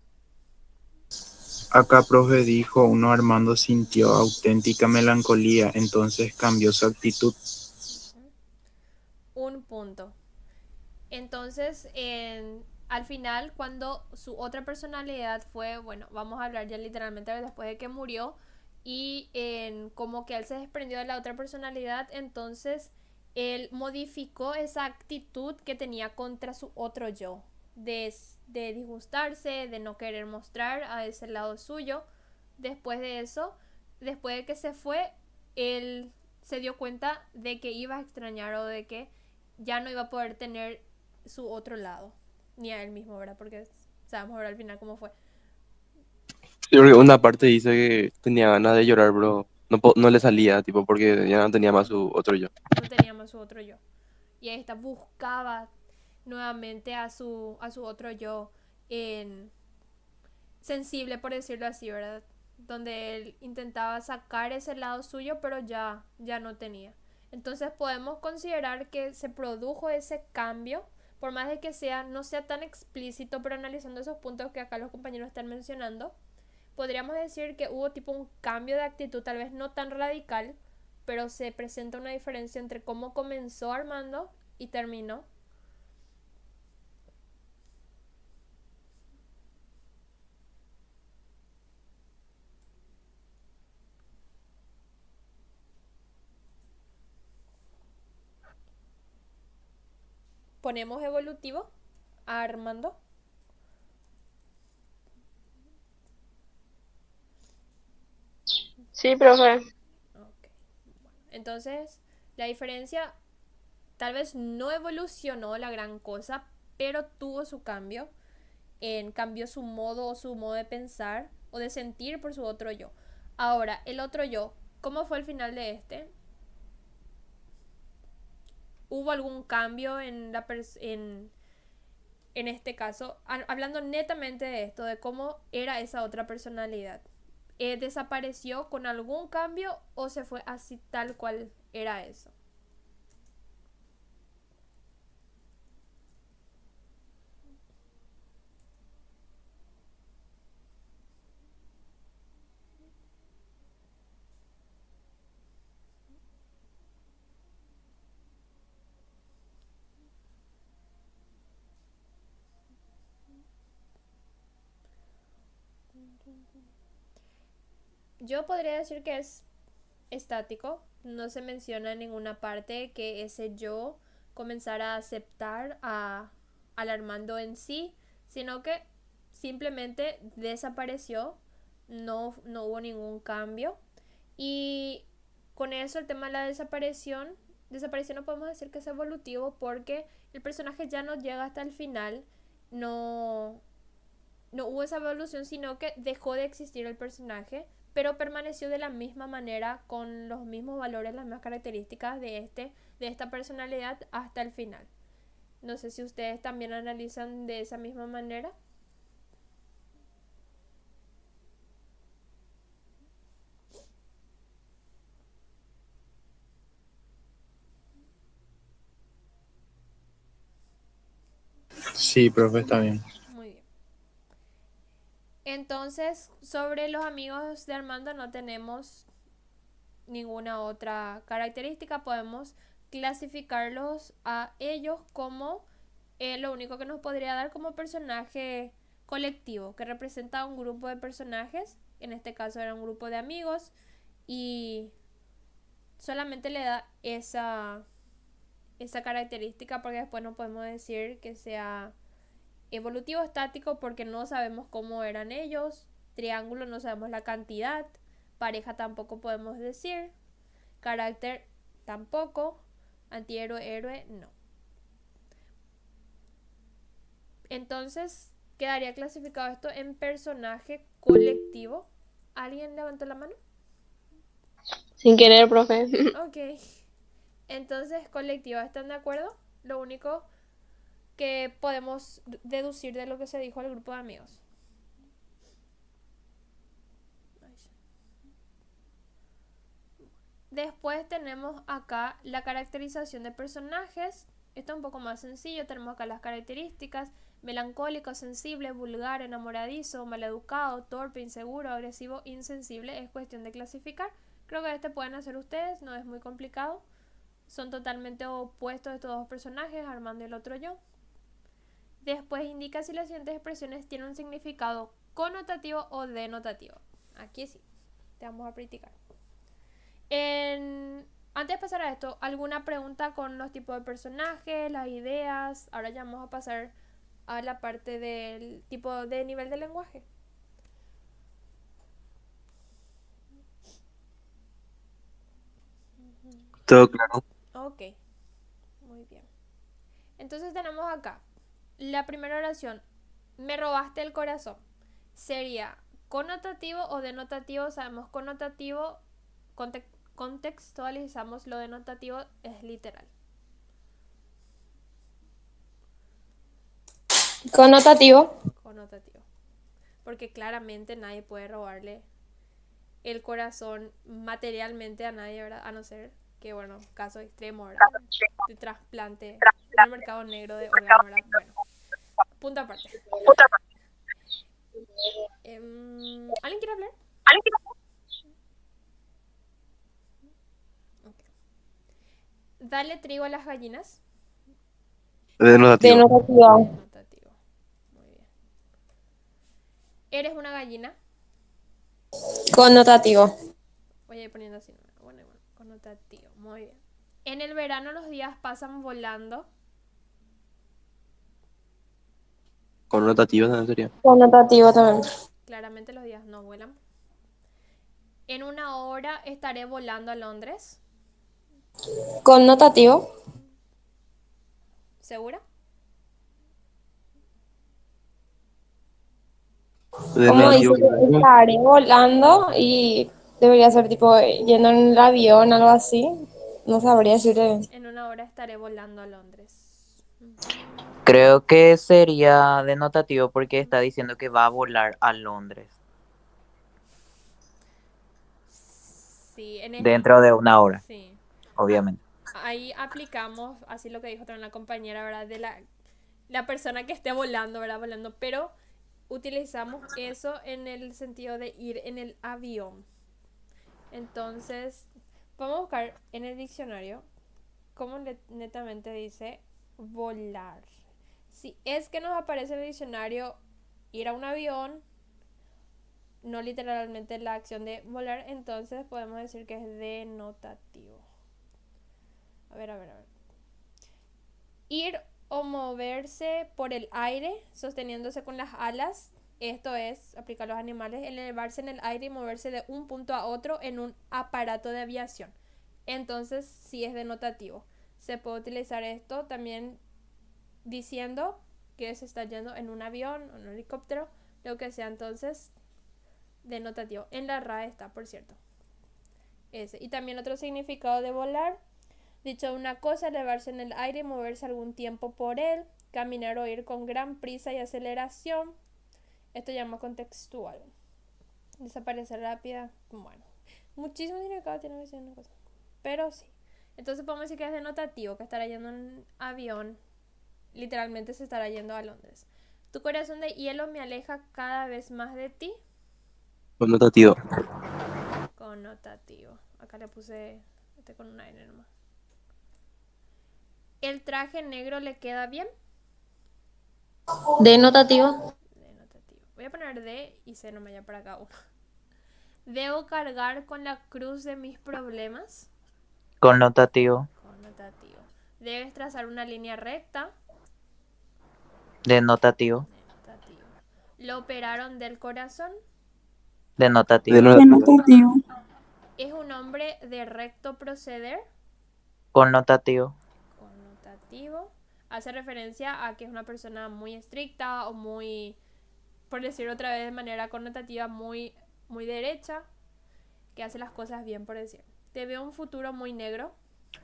Acá profe dijo, uno Armando sintió auténtica melancolía, entonces cambió su actitud. Un punto. Entonces, al final, cuando su otra personalidad fue, bueno, vamos a hablar ya literalmente después de que murió, y como que él se desprendió de la otra personalidad, entonces él modificó esa actitud que tenía contra su otro yo, de disgustarse, de no querer mostrar a ese lado suyo. Después de eso, después de que se fue, él se dio cuenta de que iba a extrañar o de que ya no iba a poder tener su otro lado, ni a él mismo, ¿verdad? Porque sabemos ver al final cómo fue. Yo creo que una parte dice que tenía ganas de llorar, pero no le salía, tipo, porque ya no tenía más su otro yo. No tenía más su otro yo. Y ahí está, buscaba nuevamente a su otro yo en sensible, por decirlo así, ¿verdad? Donde él intentaba sacar ese lado suyo, pero ya no tenía. Entonces podemos considerar que se produjo ese cambio, por más de que no sea tan explícito, pero analizando esos puntos que acá los compañeros están mencionando, podríamos decir que hubo tipo un cambio de actitud, tal vez no tan radical, pero se presenta una diferencia entre cómo comenzó Armando y terminó. Ponemos evolutivo a Armando. Sí, profe. Ok. Entonces, la diferencia tal vez no evolucionó la gran cosa, pero tuvo su cambio. Cambió su modo de pensar o de sentir por su otro yo. Ahora, el otro yo, ¿cómo fue el final de este? ¿Hubo algún cambio en este caso? Hablando netamente de esto, de cómo era esa otra personalidad. ¿Desapareció con algún cambio o se fue así tal cual era eso? Yo podría decir que es estático. No se menciona en ninguna parte que ese yo comenzara a aceptar al Armando en sí, sino que simplemente desapareció, no hubo ningún cambio. Y con eso el tema de la desaparición no podemos decir que es evolutivo porque el personaje ya no llega hasta el final, no, no hubo esa evolución, sino que dejó de existir el personaje, pero permaneció de la misma manera, con los mismos valores, las mismas características de esta personalidad hasta el final. No sé si ustedes también analizan de esa misma manera. Sí, profe, está bien. Muy bien. Entonces, sobre los amigos de Armando no tenemos ninguna otra característica. Podemos clasificarlos a ellos como lo único que nos podría dar como personaje colectivo, que representa un grupo de personajes. En este caso era un grupo de amigos y solamente le da esa característica, porque después no podemos decir que sea evolutivo estático porque no sabemos cómo eran ellos. Triángulo no sabemos la cantidad. Pareja tampoco podemos decir. Carácter tampoco. Antihéroe, héroe, no. Entonces quedaría clasificado esto en personaje colectivo. ¿Alguien levantó la mano? Sin querer, profe. Ok. Entonces, colectivo, ¿están de acuerdo? Lo único que podemos deducir de lo que se dijo al grupo de amigos. Después tenemos acá la caracterización de personajes. Esto es un poco más sencillo. Tenemos acá las características: melancólico, sensible, vulgar, enamoradizo, maleducado, torpe, inseguro, agresivo, insensible. Es cuestión de clasificar. Creo que este pueden hacer ustedes, no es muy complicado. Son totalmente opuestos estos dos personajes, Armando y el otro yo. Después indica si las siguientes expresiones tienen un significado connotativo o denotativo. Aquí sí, te vamos a practicar. Antes de pasar a esto, ¿alguna pregunta con los tipos de personajes, las ideas? Ahora ya vamos a pasar a la parte del tipo de nivel de lenguaje. Todo claro. Ok, muy bien. Entonces tenemos acá la primera oración, me robaste el corazón. Sería connotativo o denotativo. Sabemos connotativo, contextualizamos lo denotativo, es literal. Connotativo. Connotativo. Porque claramente nadie puede robarle el corazón materialmente a nadie, ¿verdad? A no ser que, bueno, caso extremo, ¿verdad? De trasplante en el mercado negro de órganos, ¿verdad? Bueno, punto aparte. ¿Alguien quiere hablar? Ok. Dale trigo a las gallinas. Denotativo. Denotativo. Denotativo. Muy bien. Eres una gallina. Connotativo. Voy a ir poniendo así. Bueno, connotativo. Muy bien. En el verano los días pasan volando. Connotativo también sería. Connotativo también. Claramente los días no vuelan. En una hora estaré volando a Londres. Connotativo. ¿Segura? Como dice Denotativo. que estaré volando y debería ser tipo yendo en el avión, algo así. No sabría decirte. En una hora estaré volando a Londres. Creo que sería denotativo porque está diciendo que va a volar a Londres Sí, dentro de una hora, sí. obviamente. Ahí aplicamos, así lo que dijo también la compañera, ¿verdad? De la persona que esté volando, ¿verdad? Volando, pero utilizamos eso en el sentido de ir en el avión. Entonces, vamos a buscar en el diccionario cómo netamente dice volar. Si es que nos aparece en el diccionario ir a un avión, no literalmente la acción de volar, entonces podemos decir que es denotativo. A ver. Ir o moverse por el aire sosteniéndose con las alas. Esto es, aplicar a los animales, elevarse en el aire y moverse de un punto a otro en un aparato de aviación. Entonces, sí es denotativo. Se puede utilizar esto también diciendo que se está yendo en un avión o en un helicóptero, lo que sea. Entonces, denotativo. En la RAE está, por cierto. Ese. Y también otro significado de volar. Dicho una cosa, elevarse en el aire y moverse algún tiempo por él, caminar o ir con gran prisa y aceleración. Esto llama contextual. Desaparecer rápida. Bueno, muchísimo significado tiene que decir una cosa. Pero sí. Entonces podemos decir que es denotativo, que estará yendo en avión. Literalmente se estará yendo a Londres. Tu corazón de hielo me aleja cada vez más de ti. Connotativo. Connotativo. Acá le puse con una N nomás. ¿El traje negro le queda bien? Denotativo. Denotativo. Voy a poner D y C nomás ya para acá uno. ¿Debo cargar con la cruz de mis problemas? Connotativo, Connotativo. ¿Debes trazar una línea recta? denotativo, Denotativo. ¿Lo operaron del corazón? denotativo, Denotativo. Denotativo. ¿Es un hombre de recto proceder? connotativo, Connotativo. Hace referencia a que es una persona muy estricta o muy, por decirlo otra vez de manera connotativa, muy derecha, que hace las cosas bien, por decir. Te veo un futuro muy negro.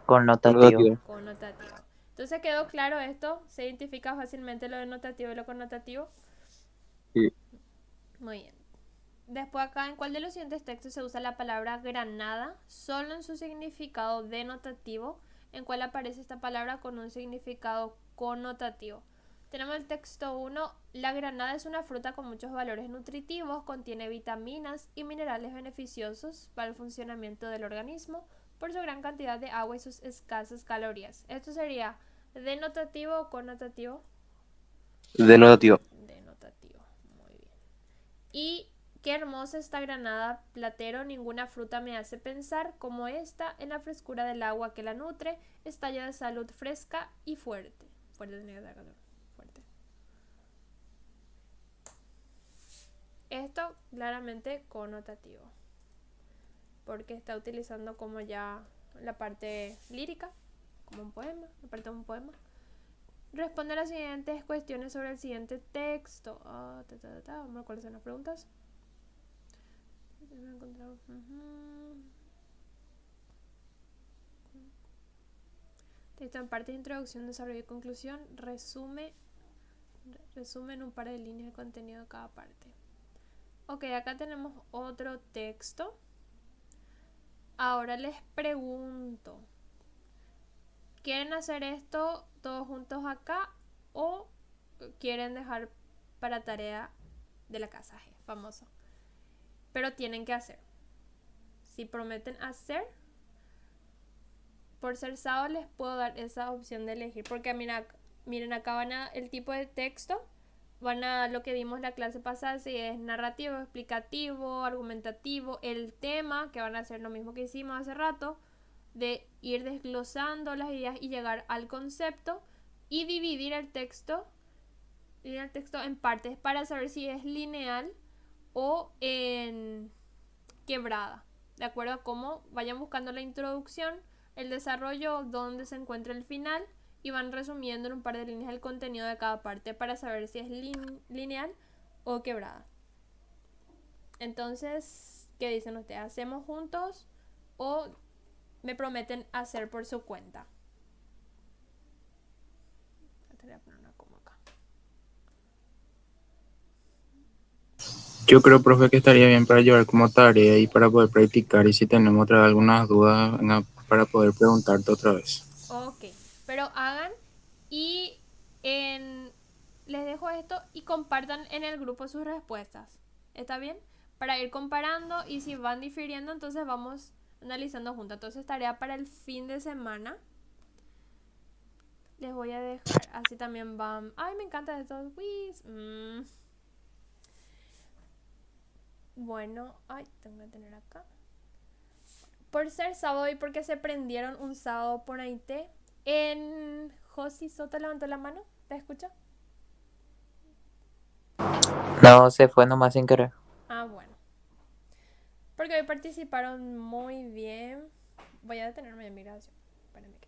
connotativo. Connotativo. Connotativo. Entonces quedó claro esto, se identifica fácilmente lo denotativo y lo connotativo. Sí. Muy bien. Después acá, ¿en cuál de los siguientes textos se usa la palabra granada solo en su significado denotativo? ¿En cuál aparece esta palabra con un significado connotativo? Tenemos el texto 1. La granada es una fruta con muchos valores nutritivos, contiene vitaminas y minerales beneficiosos para el funcionamiento del organismo por su gran cantidad de agua y sus escasas calorías. ¿Esto sería denotativo o connotativo? Denotativo. Denotativo, muy bien. Y qué hermosa esta granada, platero, ninguna fruta me hace pensar como esta en la frescura del agua que la nutre, estalla de salud fresca y fuerte. Fuerte. Esto claramente connotativo, porque está utilizando como ya la parte lírica, como un poema, la parte de un poema. Responde a las siguientes cuestiones sobre el siguiente texto. Vamos a ver cuáles son las preguntas. Texto en parte de introducción, desarrollo y conclusión. Resumen un par de líneas de contenido de cada parte. Ok, acá tenemos otro texto. Ahora les pregunto, ¿quieren hacer esto todos juntos acá o quieren dejar para tarea de la casa? Famoso. Pero tienen que hacer. Si prometen hacer, por ser sábado les puedo dar esa opción de elegir. Porque miren, acá van a el tipo de texto. Van a lo que vimos la clase pasada, si es narrativo, explicativo, argumentativo, el tema, que van a hacer lo mismo que hicimos hace rato, de ir desglosando las ideas y llegar al concepto y dividir el texto en partes para saber si es lineal o en quebrada, de acuerdo a cómo vayan buscando la introducción, el desarrollo, dónde se encuentra el final, y van resumiendo en un par de líneas el contenido de cada parte para saber si es lineal o quebrada. Entonces, ¿qué dicen ustedes? ¿Hacemos juntos o me prometen hacer por su cuenta? Voy a poner una coma acá. Yo creo, profe, que estaría bien para llevar como tarea y para poder practicar, y si tenemos algunas dudas para poder preguntarte otra vez. Ok, pero hagan y les dejo esto y compartan en el grupo sus respuestas. ¿Está bien? Para ir comparando, y si van difiriendo, entonces vamos analizando juntos. Entonces, tarea para el fin de semana. Les voy a dejar, así también van. Ay, me encantan estos whiz. Bueno, ay, tengo que tener acá. Por ser sábado y porque se prendieron un sábado por ahí. En Josi Soto levantó la mano. ¿Te escucha? No, se fue nomás sin querer. Ah, bueno. Porque hoy participaron muy bien. Voy a detenerme en migración. Espérenme que